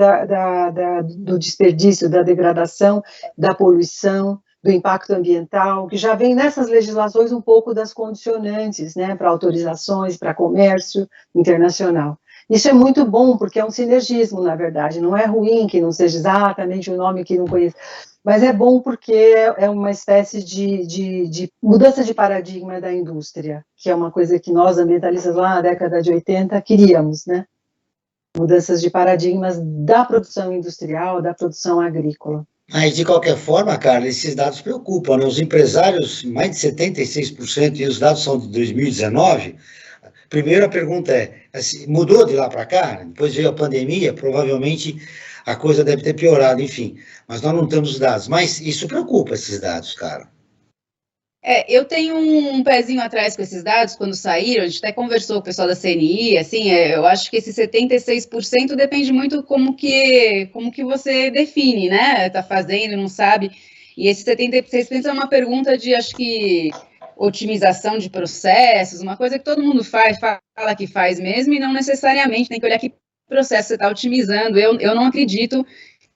do desperdício, da degradação, da poluição, do impacto ambiental, que já vem nessas legislações um pouco das condicionantes, né, para autorizações, para comércio internacional. Isso é muito bom, porque é um sinergismo, na verdade, não é ruim que não seja exatamente o nome que não conheço, mas é bom porque é uma espécie de mudança de paradigma da indústria, que é uma coisa que nós, ambientalistas, lá na década de 80, queríamos, né? Mudanças de paradigmas da produção industrial, da produção agrícola. Mas, de qualquer forma, Carla, esses dados preocupam, né? Os empresários, mais de 76%, e os dados são de 2019... Primeiro a pergunta mudou de lá para cá? Depois veio a pandemia, provavelmente a coisa deve ter piorado, enfim. Mas nós não temos dados. Mas isso preocupa, esses dados, cara. Eu tenho um pezinho atrás com esses dados, quando saíram, a gente até conversou com o pessoal da CNI, assim, eu acho que esse 76% depende muito como que você define, né? Está fazendo, não sabe. E esse 76% é uma pergunta de, acho que... otimização de processos, uma coisa que todo mundo fala que faz mesmo, e não necessariamente tem que olhar que processo você está otimizando. Eu não acredito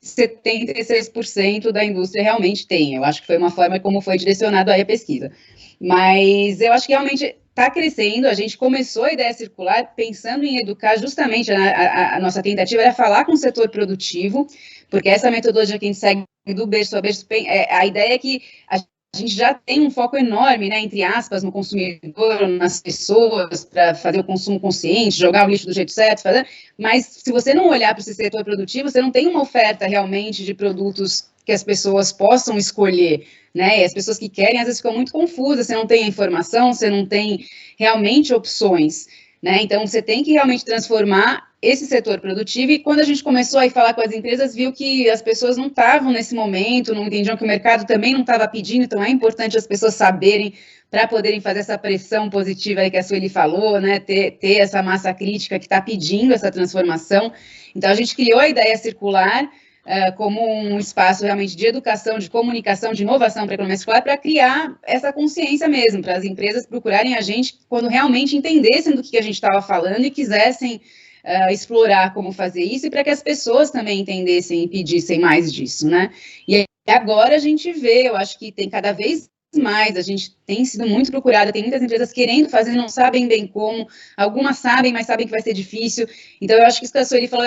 que 76% da indústria realmente tem. Eu acho que foi uma forma como foi direcionado aí a pesquisa. Mas eu acho que realmente está crescendo. A gente começou a ideia circular pensando em educar, justamente a nossa tentativa era falar com o setor produtivo, porque essa metodologia que a gente segue do berço a berço, a ideia é que a gente já tem um foco enorme, né, entre aspas, no consumidor, nas pessoas, para fazer o consumo consciente, jogar o lixo do jeito certo, mas se você não olhar para esse setor produtivo, você não tem uma oferta realmente de produtos que as pessoas possam escolher, né, e as pessoas que querem, às vezes, ficam muito confusas, você não tem a informação, você não tem realmente opções, né, então você tem que realmente transformar esse setor produtivo, e quando a gente começou a falar com as empresas, viu que as pessoas não estavam nesse momento, não entendiam que o mercado também não estava pedindo, então é importante as pessoas saberem, para poderem fazer essa pressão positiva aí que a Sueli falou, né, ter essa massa crítica que está pedindo essa transformação. Então a gente criou a ideia circular, como um espaço realmente de educação, de comunicação, de inovação para a economia circular, para criar essa consciência mesmo, para as empresas procurarem a gente quando realmente entendessem do que a gente estava falando e quisessem explorar como fazer isso, e para que as pessoas também entendessem e pedissem mais disso, né? E agora a gente vê, eu acho que tem cada vez mais, a gente tem sido muito procurada, tem muitas empresas querendo fazer, não sabem bem como, algumas sabem, mas sabem que vai ser difícil. Então, eu acho que isso que a Sueli falou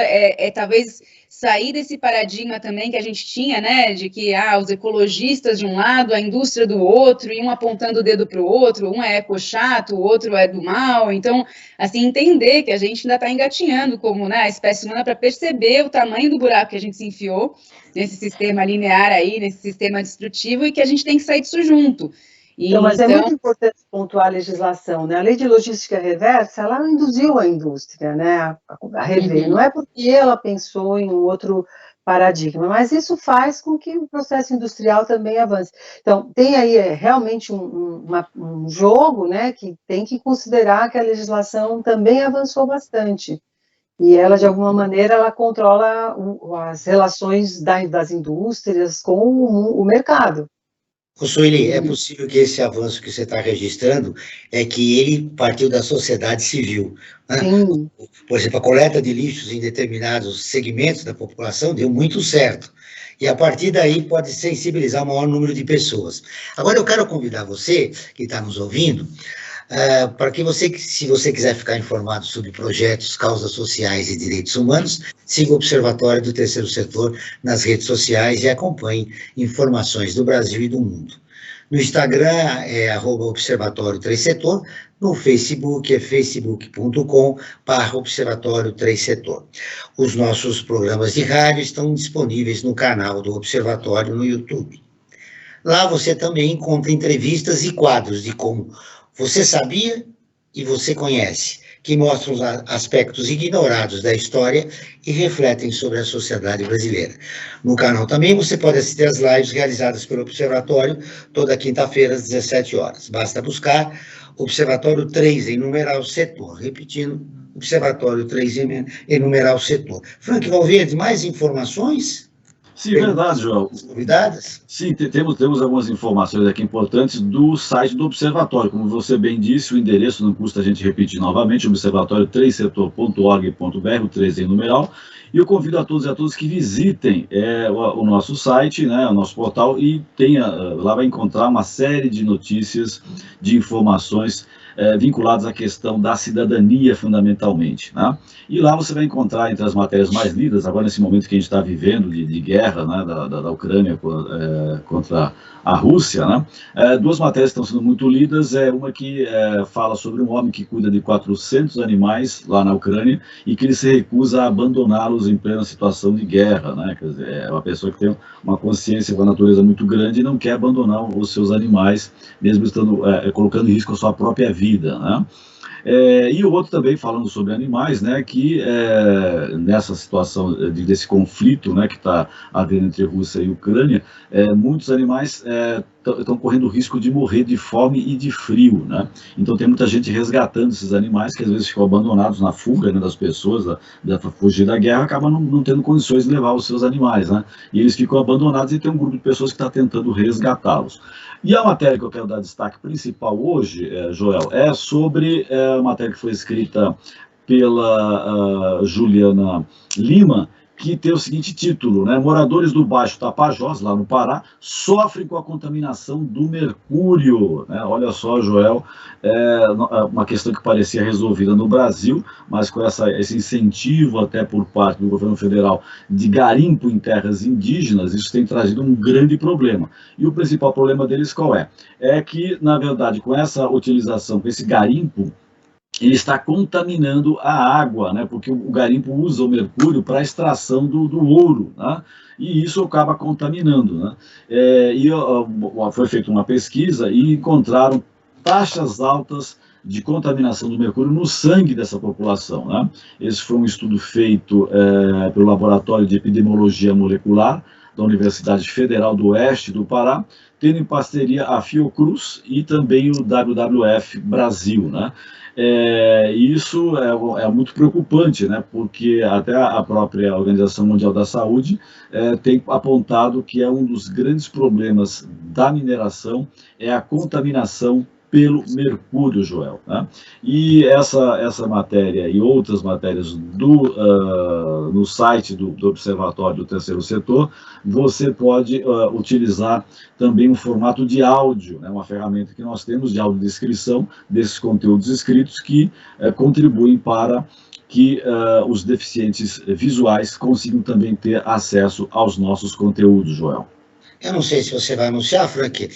talvez sair desse paradigma também que a gente tinha, né, de que os ecologistas de um lado, a indústria do outro, e um apontando o dedo para o outro, um é eco-chato, o outro é do mal. Então, assim, entender que a gente ainda está engatinhando como, né, a espécie humana para perceber o tamanho do buraco que a gente se enfiou nesse sistema linear aí, nesse sistema destrutivo, e que a gente tem que sair disso junto. Então, mas é muito importante pontuar a legislação, né? A lei de logística reversa, ela induziu a indústria, né, a rever. Não é porque ela pensou em um outro paradigma, mas isso faz com que o processo industrial também avance. Então, tem aí realmente um jogo, né, que tem que considerar que a legislação também avançou bastante. E ela, de alguma maneira, ela controla as relações das indústrias com o mercado. Sueli, é possível que esse avanço que você está registrando é que ele partiu da sociedade civil, né? Por exemplo, a coleta de lixos em determinados segmentos da população deu muito certo. E a partir daí pode sensibilizar o maior número de pessoas. Agora eu quero convidar você, que está nos ouvindo, para que você, se você quiser ficar informado sobre projetos, causas sociais e direitos humanos, siga o Observatório do Terceiro Setor nas redes sociais e acompanhe informações do Brasil e do mundo. No Instagram é @Observatório 3 Setor, no Facebook é facebook.com/Observatório 3 Setor. Os nossos programas de rádio estão disponíveis no canal do Observatório no YouTube. Lá você também encontra entrevistas e quadros de como você sabia e você conhece, que mostram os aspectos ignorados da história e refletem sobre a sociedade brasileira. No canal também você pode assistir às lives realizadas pelo Observatório toda quinta-feira às 17 horas. Basta buscar Observatório 3 em numeral setor. Repetindo, Observatório 3 em numeral setor. Frank Valverde, mais informações? Sim, verdade, João. Convidadas? Sim, temos algumas informações aqui importantes do site do Observatório. Como você bem disse, o endereço não custa a gente repetir novamente, observatório3setor.org.br, o 3 em numeral. E eu convido a todos e a todas que visitem o nosso site, né, o nosso portal, e lá vai encontrar uma série de notícias, de informações vinculadas à questão da cidadania, fundamentalmente, né? E lá você vai encontrar, entre as matérias mais lidas, agora nesse momento que a gente está vivendo de guerra, né, da Ucrânia contra a Rússia, né, duas matérias que estão sendo muito lidas. Uma que fala sobre um homem que cuida de 400 animais lá na Ucrânia e que ele se recusa a abandoná-los em plena situação de guerra, né? Quer dizer, é uma pessoa que tem uma consciência com a natureza muito grande e não quer abandonar os seus animais, mesmo estando colocando em risco a sua própria vida, né? E o outro também falando sobre animais, né, que nessa situação desse conflito, né, que está havendo entre Rússia e Ucrânia, muitos animais estão correndo risco de morrer de fome e de frio, né? Então tem muita gente resgatando esses animais que às vezes ficam abandonados na fuga, né, das pessoas, para fugir da guerra, acabam não tendo condições de levar os seus animais, né? E eles ficam abandonados e tem um grupo de pessoas que está tentando resgatá-los. E a matéria que eu quero dar destaque principal hoje, Joel, é sobre uma matéria que foi escrita pela Juliana Lima, que tem o seguinte título, né? Moradores do Baixo Tapajós, lá no Pará, sofrem com a contaminação do mercúrio, né? Olha só, Joel, uma questão que parecia resolvida no Brasil, mas com esse incentivo até por parte do governo federal de garimpo em terras indígenas, isso tem trazido um grande problema. E o principal problema deles qual é? É que, na verdade, com essa utilização, com esse garimpo, ele está contaminando a água, né? Porque o garimpo usa o mercúrio para a extração do ouro, né? E isso acaba contaminando, né? Foi feita uma pesquisa e encontraram taxas altas de contaminação do mercúrio no sangue dessa população, né? Esse foi um estudo feito pelo Laboratório de Epidemiologia Molecular da Universidade Federal do Oeste do Pará, tendo em parceria a Fiocruz e também o WWF Brasil, né? E isso é muito preocupante, né? Porque até a própria Organização Mundial da Saúde tem apontado que é um dos grandes problemas da mineração é a contaminação pelo mercúrio, Joel, né? E essa matéria e outras matérias no site do Observatório do Terceiro Setor, você pode utilizar também um formato de áudio, né? Uma ferramenta que nós temos de audiodescrição desses conteúdos escritos que contribuem para que os deficientes visuais consigam também ter acesso aos nossos conteúdos, Joel. Eu não sei se você vai anunciar, Frank,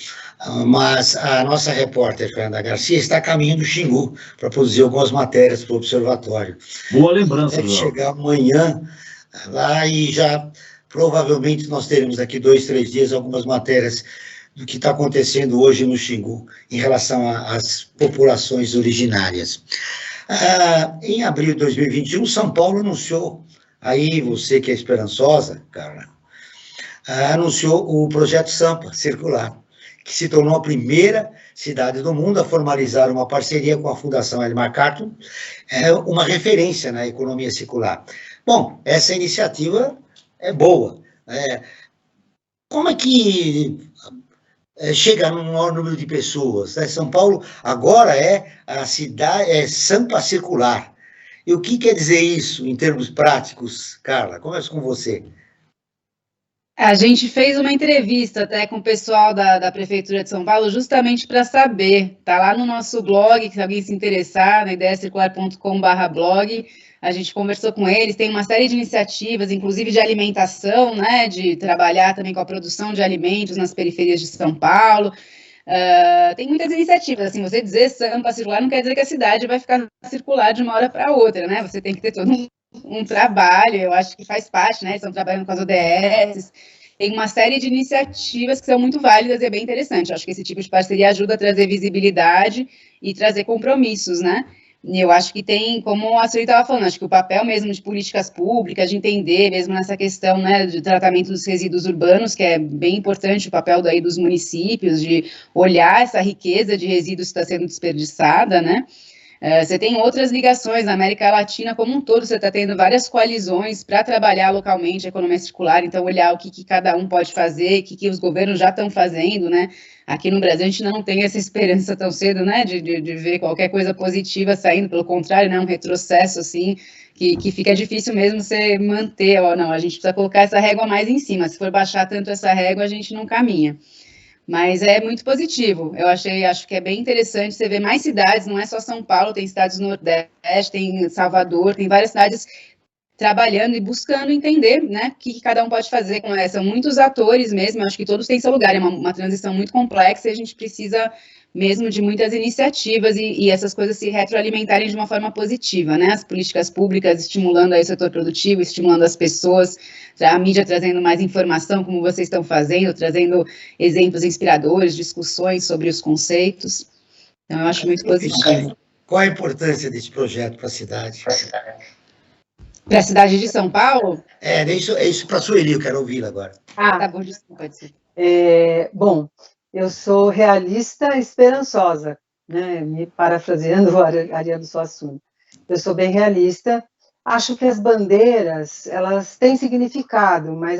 mas a nossa repórter, Fernanda Garcia, está a caminho do Xingu para produzir algumas matérias para o Observatório. Boa lembrança, Deve Joel. chegar amanhã lá e já provavelmente nós teremos daqui 2, 3 dias algumas matérias do que está acontecendo hoje no Xingu em relação às populações originárias. Em abril de 2021, São Paulo anunciou, aí você que é esperançosa, cara, anunciou o projeto Sampa Circular, que se tornou a primeira cidade do mundo a formalizar uma parceria com a Fundação Ellen MacArthur, uma referência na economia circular. Bom, essa iniciativa é boa. Como é que chega num maior número de pessoas? São Paulo agora é a cidade, Sampa Circular. E o que quer dizer isso em termos práticos, Carla? Começo com você. A gente fez uma entrevista até com o pessoal da Prefeitura de São Paulo, justamente para saber. Está lá no nosso blog, se alguém se interessar, na ideiacircular.com/blog. A gente conversou com eles, tem uma série de iniciativas, inclusive de alimentação, né, de trabalhar também com a produção de alimentos nas periferias de São Paulo. Tem muitas iniciativas, assim, você dizer Sampa Circular não quer dizer que a cidade vai ficar circular de uma hora para outra, né? Você tem que ter todo um trabalho, eu acho que faz parte, né? Estão trabalhando com as ODS, tem uma série de iniciativas que são muito válidas e é bem interessante. Eu acho que esse tipo de parceria ajuda a trazer visibilidade e trazer compromissos, né? E eu acho que tem, como a Sueli estava falando, acho que o papel mesmo de políticas públicas, de entender mesmo nessa questão, né, de tratamento dos resíduos urbanos, que é bem importante o papel daí dos municípios, de olhar essa riqueza de resíduos que está sendo desperdiçada, né? Você tem outras ligações na América Latina como um todo, você está tendo várias coalizões para trabalhar localmente a economia circular, então olhar o que cada um pode fazer, o que os governos já estão fazendo, né? Aqui no Brasil a gente ainda não tem essa esperança tão cedo, né, de ver qualquer coisa positiva saindo, pelo contrário, né, um retrocesso, assim, que fica difícil mesmo você manter, não, a gente precisa colocar essa régua mais em cima, se for baixar tanto essa régua, a gente não caminha. Mas é muito positivo, acho que é bem interessante você ver mais cidades, não é só São Paulo, tem cidades do Nordeste, tem Salvador, tem várias cidades trabalhando e buscando entender, né, o que cada um pode fazer com essa. São muitos atores mesmo, acho que todos têm seu lugar, é uma transição muito complexa e a gente precisa mesmo de muitas iniciativas e essas coisas se retroalimentarem de uma forma positiva, né, as políticas públicas estimulando aí o setor produtivo, estimulando as pessoas, a mídia trazendo mais informação, como vocês estão fazendo, trazendo exemplos inspiradores, discussões sobre os conceitos, então eu acho muito positivo. Qual a importância desse projeto para a cidade? Para a cidade de São Paulo? É isso para a Sueli, eu quero ouvi-la agora. Tá bom, desculpa. Bom, eu sou realista esperançosa, né? Me parafraseando o Ariano Suassuna. Eu sou bem realista, acho que as bandeiras, elas têm significado, mas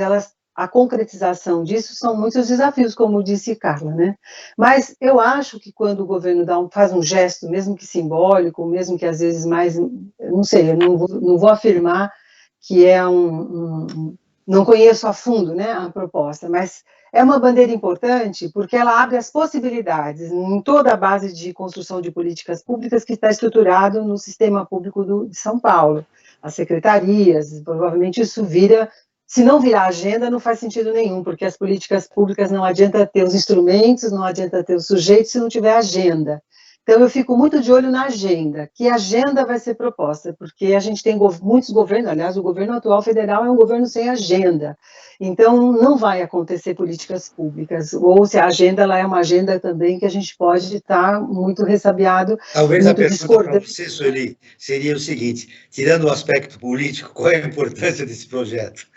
a concretização disso são muitos desafios, como disse Carla, né? Mas eu acho que quando o governo faz um gesto, mesmo que simbólico, mesmo que às vezes mais, não sei, eu não vou afirmar que é não conheço a fundo, né, a proposta, mas é uma bandeira importante porque ela abre as possibilidades em toda a base de construção de políticas públicas que está estruturado no sistema público de São Paulo, as secretarias, provavelmente isso se não virar agenda, não faz sentido nenhum, porque as políticas públicas não adianta ter os instrumentos, não adianta ter os sujeitos se não tiver agenda. Então, eu fico muito de olho na agenda, que agenda vai ser proposta, porque a gente tem muitos governos, aliás, o governo atual federal é um governo sem agenda, então não vai acontecer políticas públicas, ou se a agenda lá é uma agenda também que a gente pode estar muito ressabiado. Talvez muito a pergunta para você, Sueli, seria o seguinte, tirando o aspecto político, qual é a importância desse projeto?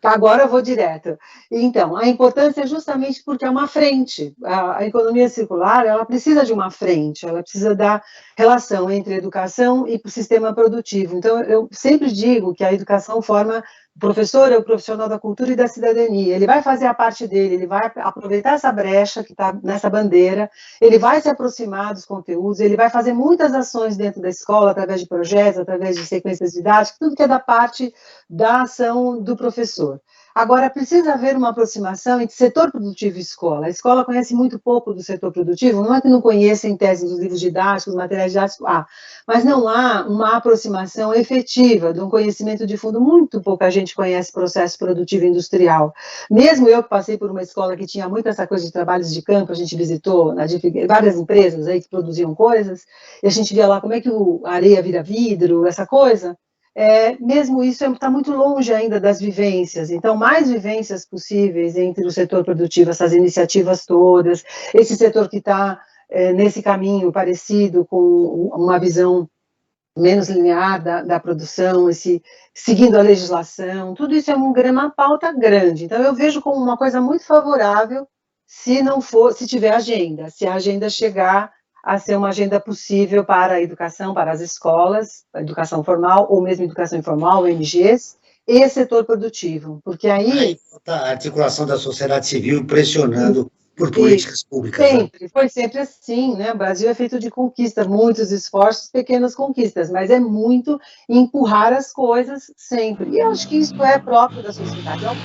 Agora eu vou direto. Então, a importância é justamente porque é uma frente. A economia circular, ela precisa de uma frente, ela precisa da relação entre a educação e o sistema produtivo. Então, eu sempre digo que a educação forma o professor é o profissional da cultura e da cidadania. Ele vai fazer a parte dele, ele vai aproveitar essa brecha que está nessa bandeira, ele vai se aproximar dos conteúdos, ele vai fazer muitas ações dentro da escola, através de projetos, através de sequências didáticas, tudo que é da parte da ação do professor. Agora, precisa haver uma aproximação entre setor produtivo e escola. A escola conhece muito pouco do setor produtivo, não é que não conheça em tese dos livros didáticos, materiais didáticos, mas não há uma aproximação efetiva de um conhecimento de fundo. Muito pouca gente conhece processo produtivo industrial. Mesmo eu que passei por uma escola que tinha muito essa coisa de trabalhos de campo, a gente visitou várias empresas aí que produziam coisas, e a gente via lá como é que a areia vira vidro, essa coisa. Mesmo isso está muito longe ainda das vivências, então mais vivências possíveis entre o setor produtivo, essas iniciativas todas, esse setor que está nesse caminho parecido com uma visão menos linear da produção, seguindo a legislação, tudo isso é uma pauta grande, então eu vejo como uma coisa muito favorável se tiver agenda, se a agenda chegar a ser uma agenda possível para a educação, para as escolas, a educação formal, ou mesmo educação informal, ONGs, e setor produtivo, porque aí a articulação da sociedade civil pressionando por políticas públicas. Sempre, né? Foi sempre assim, né? O Brasil é feito de conquistas, muitos esforços, pequenas conquistas, mas é muito empurrar as coisas sempre, e eu acho que isso é próprio da sociedade, é o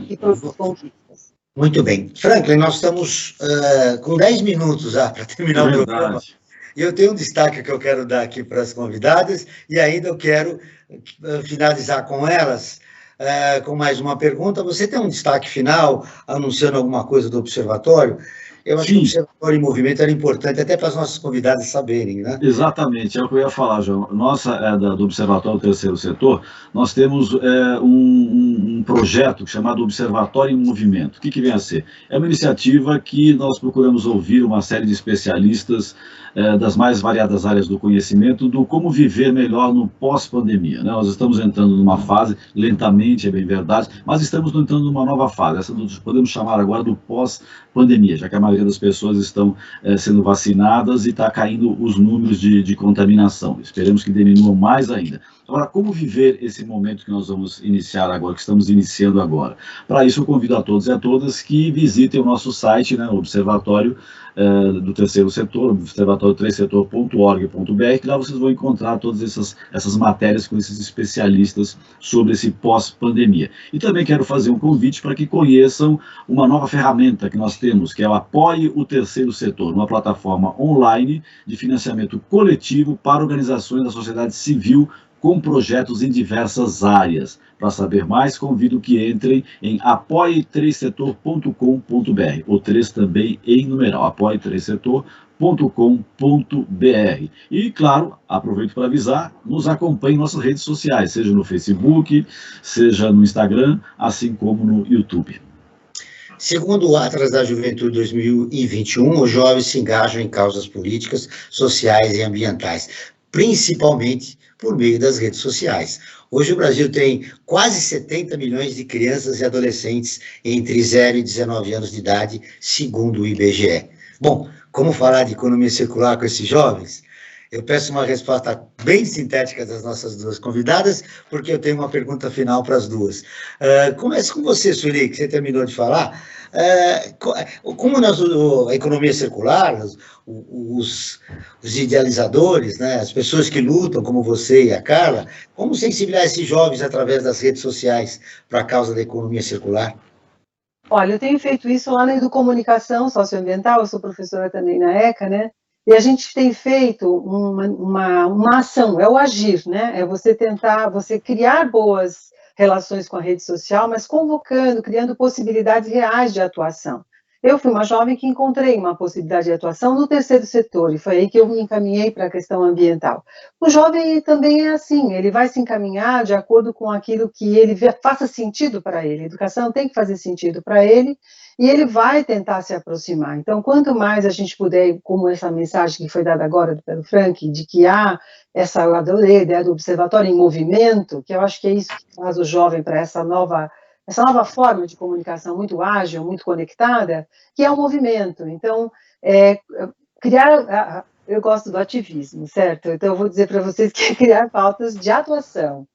que produz conquistas. Muito bem. Franklin, nós estamos com 10 minutos já para terminar o programa. E eu tenho um destaque que eu quero dar aqui para as convidadas, e ainda eu quero finalizar com elas, com mais uma pergunta. Você tem um destaque final, anunciando alguma coisa do Observatório? Eu acho que o Observatório em Movimento era importante até para as nossas convidadas saberem, né? Exatamente, é o que eu ia falar, João. Nossa, do Observatório do Terceiro Setor, nós temos um projeto chamado Observatório em Movimento. O que vem a ser? É uma iniciativa que nós procuramos ouvir uma série de especialistas das mais variadas áreas do conhecimento do como viver melhor no pós-pandemia, né? Nós estamos entrando numa fase, lentamente, é bem verdade, mas estamos entrando numa nova fase, essa podemos chamar agora do pós-pandemia, já que a maioria das pessoas estão sendo vacinadas e está caindo os números de contaminação. Esperemos que diminuam mais ainda. Agora, como viver esse momento que nós vamos iniciar agora, que estamos iniciando agora? Para isso, eu convido a todos e a todas que visitem o nosso site, né, o Observatório do Terceiro Setor, observatório3setor.org.br, que lá vocês vão encontrar todas essas matérias com esses especialistas sobre esse pós-pandemia. E também quero fazer um convite para que conheçam uma nova ferramenta que nós temos, que é o Apoie o Terceiro Setor, uma plataforma online de financiamento coletivo para organizações da sociedade civil com projetos em diversas áreas. Para saber mais, convido que entrem em apoie3setor.com.br, o 3 também em numeral, apoie3setor.com.br. E, claro, aproveito para avisar, nos acompanhe em nossas redes sociais, seja no Facebook, seja no Instagram, assim como no YouTube. Segundo o Atlas da Juventude 2021, os jovens se engajam em causas políticas, sociais e ambientais, principalmente por meio das redes sociais. Hoje o Brasil tem quase 70 milhões de crianças e adolescentes entre 0 e 19 anos de idade, segundo o IBGE. Bom, como falar de economia circular com esses jovens? Eu peço uma resposta bem sintética das nossas duas convidadas, porque eu tenho uma pergunta final para as duas. Começo com você, Sueli, que você terminou de falar. Como a economia circular, os idealizadores, né, as pessoas que lutam, como você e a Carla, como sensibilizar esses jovens através das redes sociais para a causa da economia circular? Olha, eu tenho feito isso lá na Educomunicação Socioambiental, eu sou professora também na ECA, né? E a gente tem feito uma ação, é o agir, né? É você criar boas relações com a rede social, mas criando possibilidades reais de atuação. Eu fui uma jovem que encontrei uma possibilidade de atuação no terceiro setor, e foi aí que eu me encaminhei para a questão ambiental. O jovem também é assim, ele vai se encaminhar de acordo com aquilo que ele faça sentido para ele. A educação tem que fazer sentido para ele, e ele vai tentar se aproximar. Então, quanto mais a gente puder, como essa mensagem que foi dada agora pelo Frank, de que há eu adorei a ideia do observatório em movimento, que eu acho que é isso que faz o jovem para essa nova forma de comunicação muito ágil, muito conectada, que é o movimento. Então, eu gosto do ativismo, certo? Então, eu vou dizer para vocês que é criar pautas de atuação.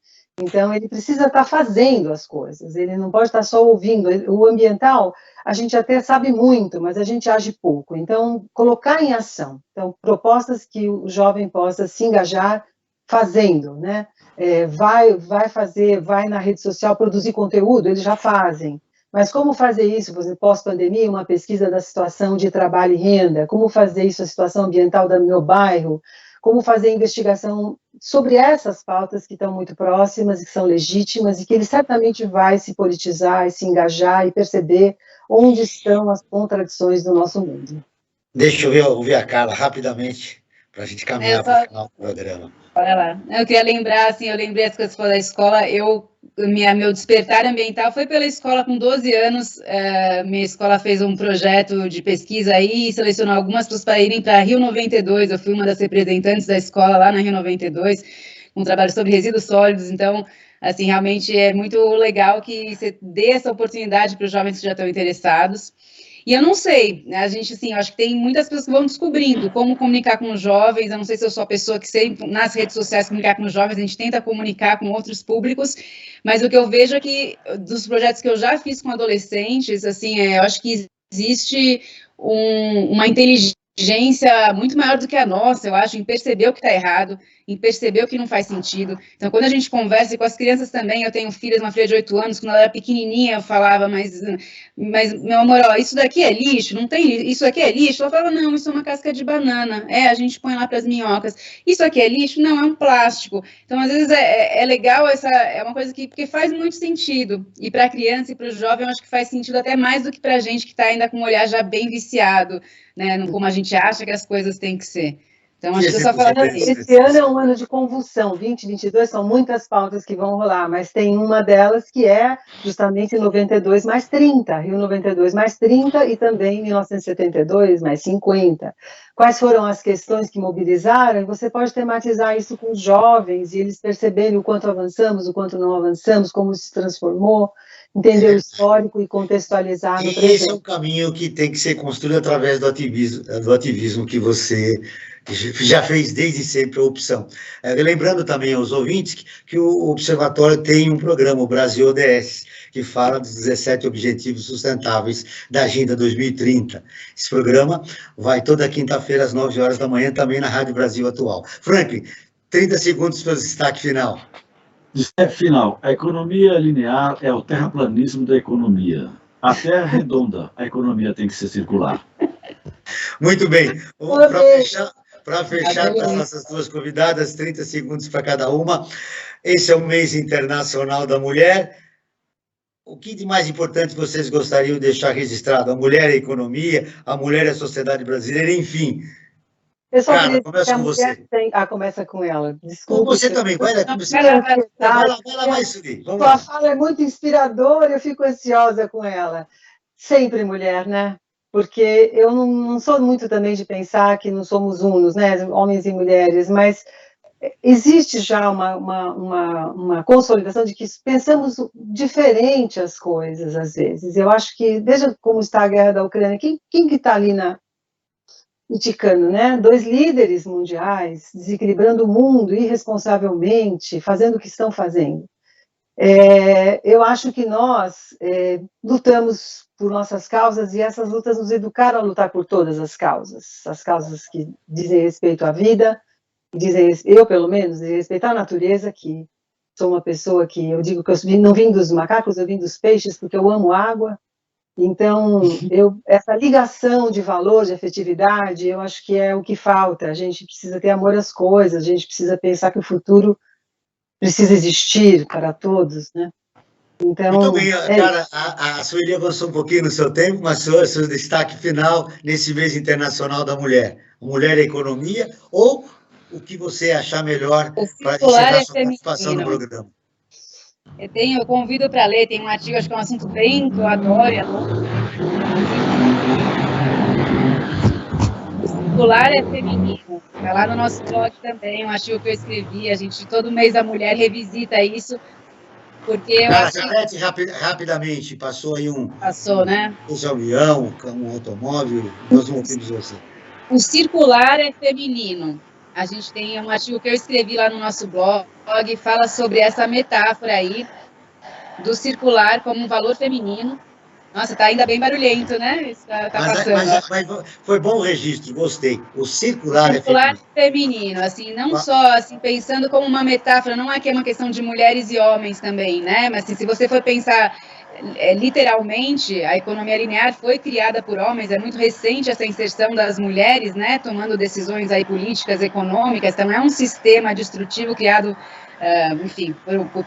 Então, ele precisa estar fazendo as coisas, ele não pode estar só ouvindo. O ambiental, a gente até sabe muito, mas a gente age pouco. Então, colocar em ação. Então, propostas que o jovem possa se engajar fazendo, né? Vai na rede social produzir conteúdo, eles já fazem. Mas como fazer isso, por exemplo, pós-pandemia, uma pesquisa da situação de trabalho e renda, como fazer isso, a situação ambiental do meu bairro, como fazer investigação sobre essas pautas que estão muito próximas e que são legítimas e que ele certamente vai se politizar e se engajar e perceber onde estão as contradições do nosso mundo. Deixa eu ouvir a Carla rapidamente, para a gente caminhar para o final do programa. Olha lá, eu queria lembrar, assim, eu lembrei as coisas da escola, meu despertar ambiental foi pela escola com 12 anos, minha escola fez um projeto de pesquisa aí e selecionou algumas pessoas para irem para Rio 92, eu fui uma das representantes da escola lá na Rio 92, com um trabalho sobre resíduos sólidos, então, assim, realmente é muito legal que você dê essa oportunidade para os jovens que já estão interessados. E eu não sei, a gente, assim, eu acho que tem muitas pessoas que vão descobrindo como comunicar com os jovens, eu não sei se eu sou a pessoa que sei, nas redes sociais, comunicar com os jovens, a gente tenta comunicar com outros públicos, mas o que eu vejo é que, dos projetos que eu já fiz com adolescentes, assim, eu acho que existe uma inteligência muito maior do que a nossa, eu acho, em perceber o que está errado, em perceber o que não faz sentido. Então, quando a gente conversa, e com as crianças também, eu tenho filhas, uma filha de 8 anos, quando ela era pequenininha, eu falava, mas meu amor, ó, isso daqui é lixo, não tem, isso aqui é lixo? Ela falava, não, isso é uma casca de banana, a gente põe lá para as minhocas. Isso aqui é lixo? Não, é um plástico. Então, às vezes, é legal, é uma coisa porque faz muito sentido, e para a criança e para o jovem, eu acho que faz sentido até mais do que para a gente que está ainda com o olhar já bem viciado, né, como a gente acha que as coisas têm que ser. Então, acho que eu só falando assim. Esse ano é um ano de convulsão, 2022, são muitas pautas que vão rolar, mas tem uma delas que é justamente 92 mais 30, Rio 92 mais 30 e também 1972 mais 50. Quais foram as questões que mobilizaram? E você pode tematizar isso com os jovens e eles perceberem o quanto avançamos, o quanto não avançamos, como isso se transformou, entender o histórico e contextualizar no presente. Esse é um caminho que tem que ser construído através do ativismo que você já fez desde sempre a opção. Lembrando também aos ouvintes que o Observatório tem um programa, o Brasil ODS, que fala dos 17 Objetivos Sustentáveis da Agenda 2030. Esse programa vai toda quinta-feira às 9 horas da manhã, também na Rádio Brasil Atual. Franklin, 30 segundos para o destaque final. Destaque final. A economia linear é o terraplanismo da economia. A terra é redonda, a economia tem que ser circular. Muito bem. Para fechar com as nossas duas convidadas, 30 segundos para cada uma. Esse é o mês internacional da mulher. O que de mais importante vocês gostariam de deixar registrado? A mulher é a economia, a mulher é a sociedade brasileira, enfim. Cara, começa com você. Começa com ela. Desculpa. Com você também, vai lá mais subir. Sua fala é muito inspiradora, eu fico ansiosa com ela. Sempre mulher, né? Porque eu não sou muito também de pensar que não somos unos, né? Homens e mulheres, mas existe já uma consolidação de que pensamos diferente as coisas, às vezes. Eu acho que, veja como está a guerra da Ucrânia, quem que está ali criticando, né? 2 líderes mundiais desequilibrando o mundo irresponsavelmente, fazendo o que estão fazendo. Eu acho que nós lutamos por nossas causas e essas lutas nos educaram a lutar por todas as causas que dizem respeito à vida, eu pelo menos, dizem respeito à natureza, que sou uma pessoa que eu digo que eu não vim dos macacos, eu vim dos peixes porque eu amo água. Então, essa ligação de valor, de afetividade, eu acho que é o que falta. A gente precisa ter amor às coisas, a gente precisa pensar que o futuro precisa existir para todos, né? Então, Muito bem, cara, a Sueli avançou um pouquinho no seu tempo, mas seu destaque final nesse mês internacional da mulher. Mulher e economia, ou o que você achar melhor para encerrar sua participação no programa? Eu convido para ler, tem um artigo, acho que é um assunto bem que eu adoro, O circular é feminino. Está lá no nosso blog também, um artigo que eu escrevi, a gente todo mês a mulher revisita isso, porque eu acho repete rapidamente, passou aí Passou, né? Um avião, um automóvel, nós não ouvimos você. O circular é feminino. A gente tem um artigo que eu escrevi lá no nosso blog, fala sobre essa metáfora aí do circular como um valor feminino. Nossa, tá ainda bem barulhento, né? Isso tá passando. Mas foi bom o registro, gostei. O circular é feminino, assim, não só assim, pensando como uma metáfora, não é que é uma questão de mulheres e homens também, né? Mas assim, se você for pensar literalmente, a economia linear foi criada por homens, é muito recente essa inserção das mulheres, né, tomando decisões aí políticas, econômicas, então é um sistema destrutivo criado, enfim, por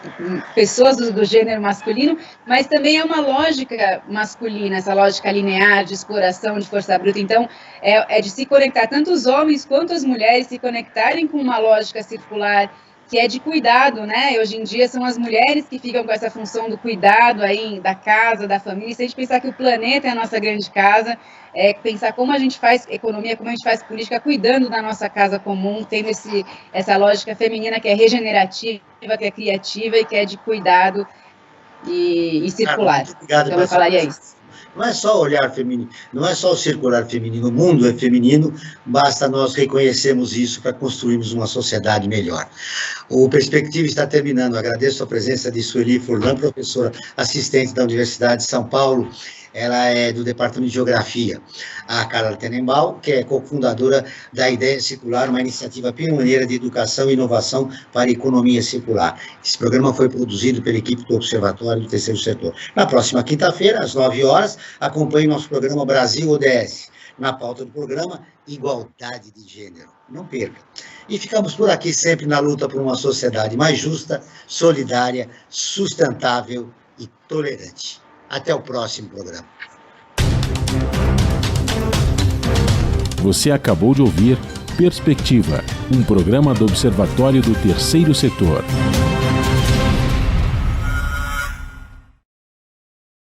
pessoas do gênero masculino, mas também é uma lógica masculina, essa lógica linear de exploração de força bruta, então é de se conectar, tanto os homens quanto as mulheres se conectarem com uma lógica circular, que é de cuidado, né? Hoje em dia são as mulheres que ficam com essa função do cuidado aí da casa, da família. Se a gente pensar que o planeta é a nossa grande casa, pensar como a gente faz economia, como a gente faz política, cuidando da nossa casa comum, tendo essa lógica feminina que é regenerativa, que é criativa e que é de cuidado e circular. Muito obrigado, então eu falaria isso. Não é só o olhar feminino, não é só o circular feminino, o mundo é feminino, basta nós reconhecermos isso para construirmos uma sociedade melhor. O Perspectiva está terminando, agradeço a presença de Sueli Furlan, professora assistente da Universidade de São Paulo, ela é do Departamento de Geografia. A Carla Tenenbaum, que é cofundadora da Ideia Circular, uma iniciativa pioneira de educação e inovação para a economia circular. Esse programa foi produzido pela equipe do Observatório do Terceiro Setor. Na próxima quinta-feira, às 9 horas, acompanhe nosso programa Brasil ODS. Na pauta do programa, igualdade de gênero. Não perca. E ficamos por aqui sempre na luta por uma sociedade mais justa, solidária, sustentável e tolerante. Até o próximo programa. Você acabou de ouvir Perspectiva, um programa do Observatório do Terceiro Setor.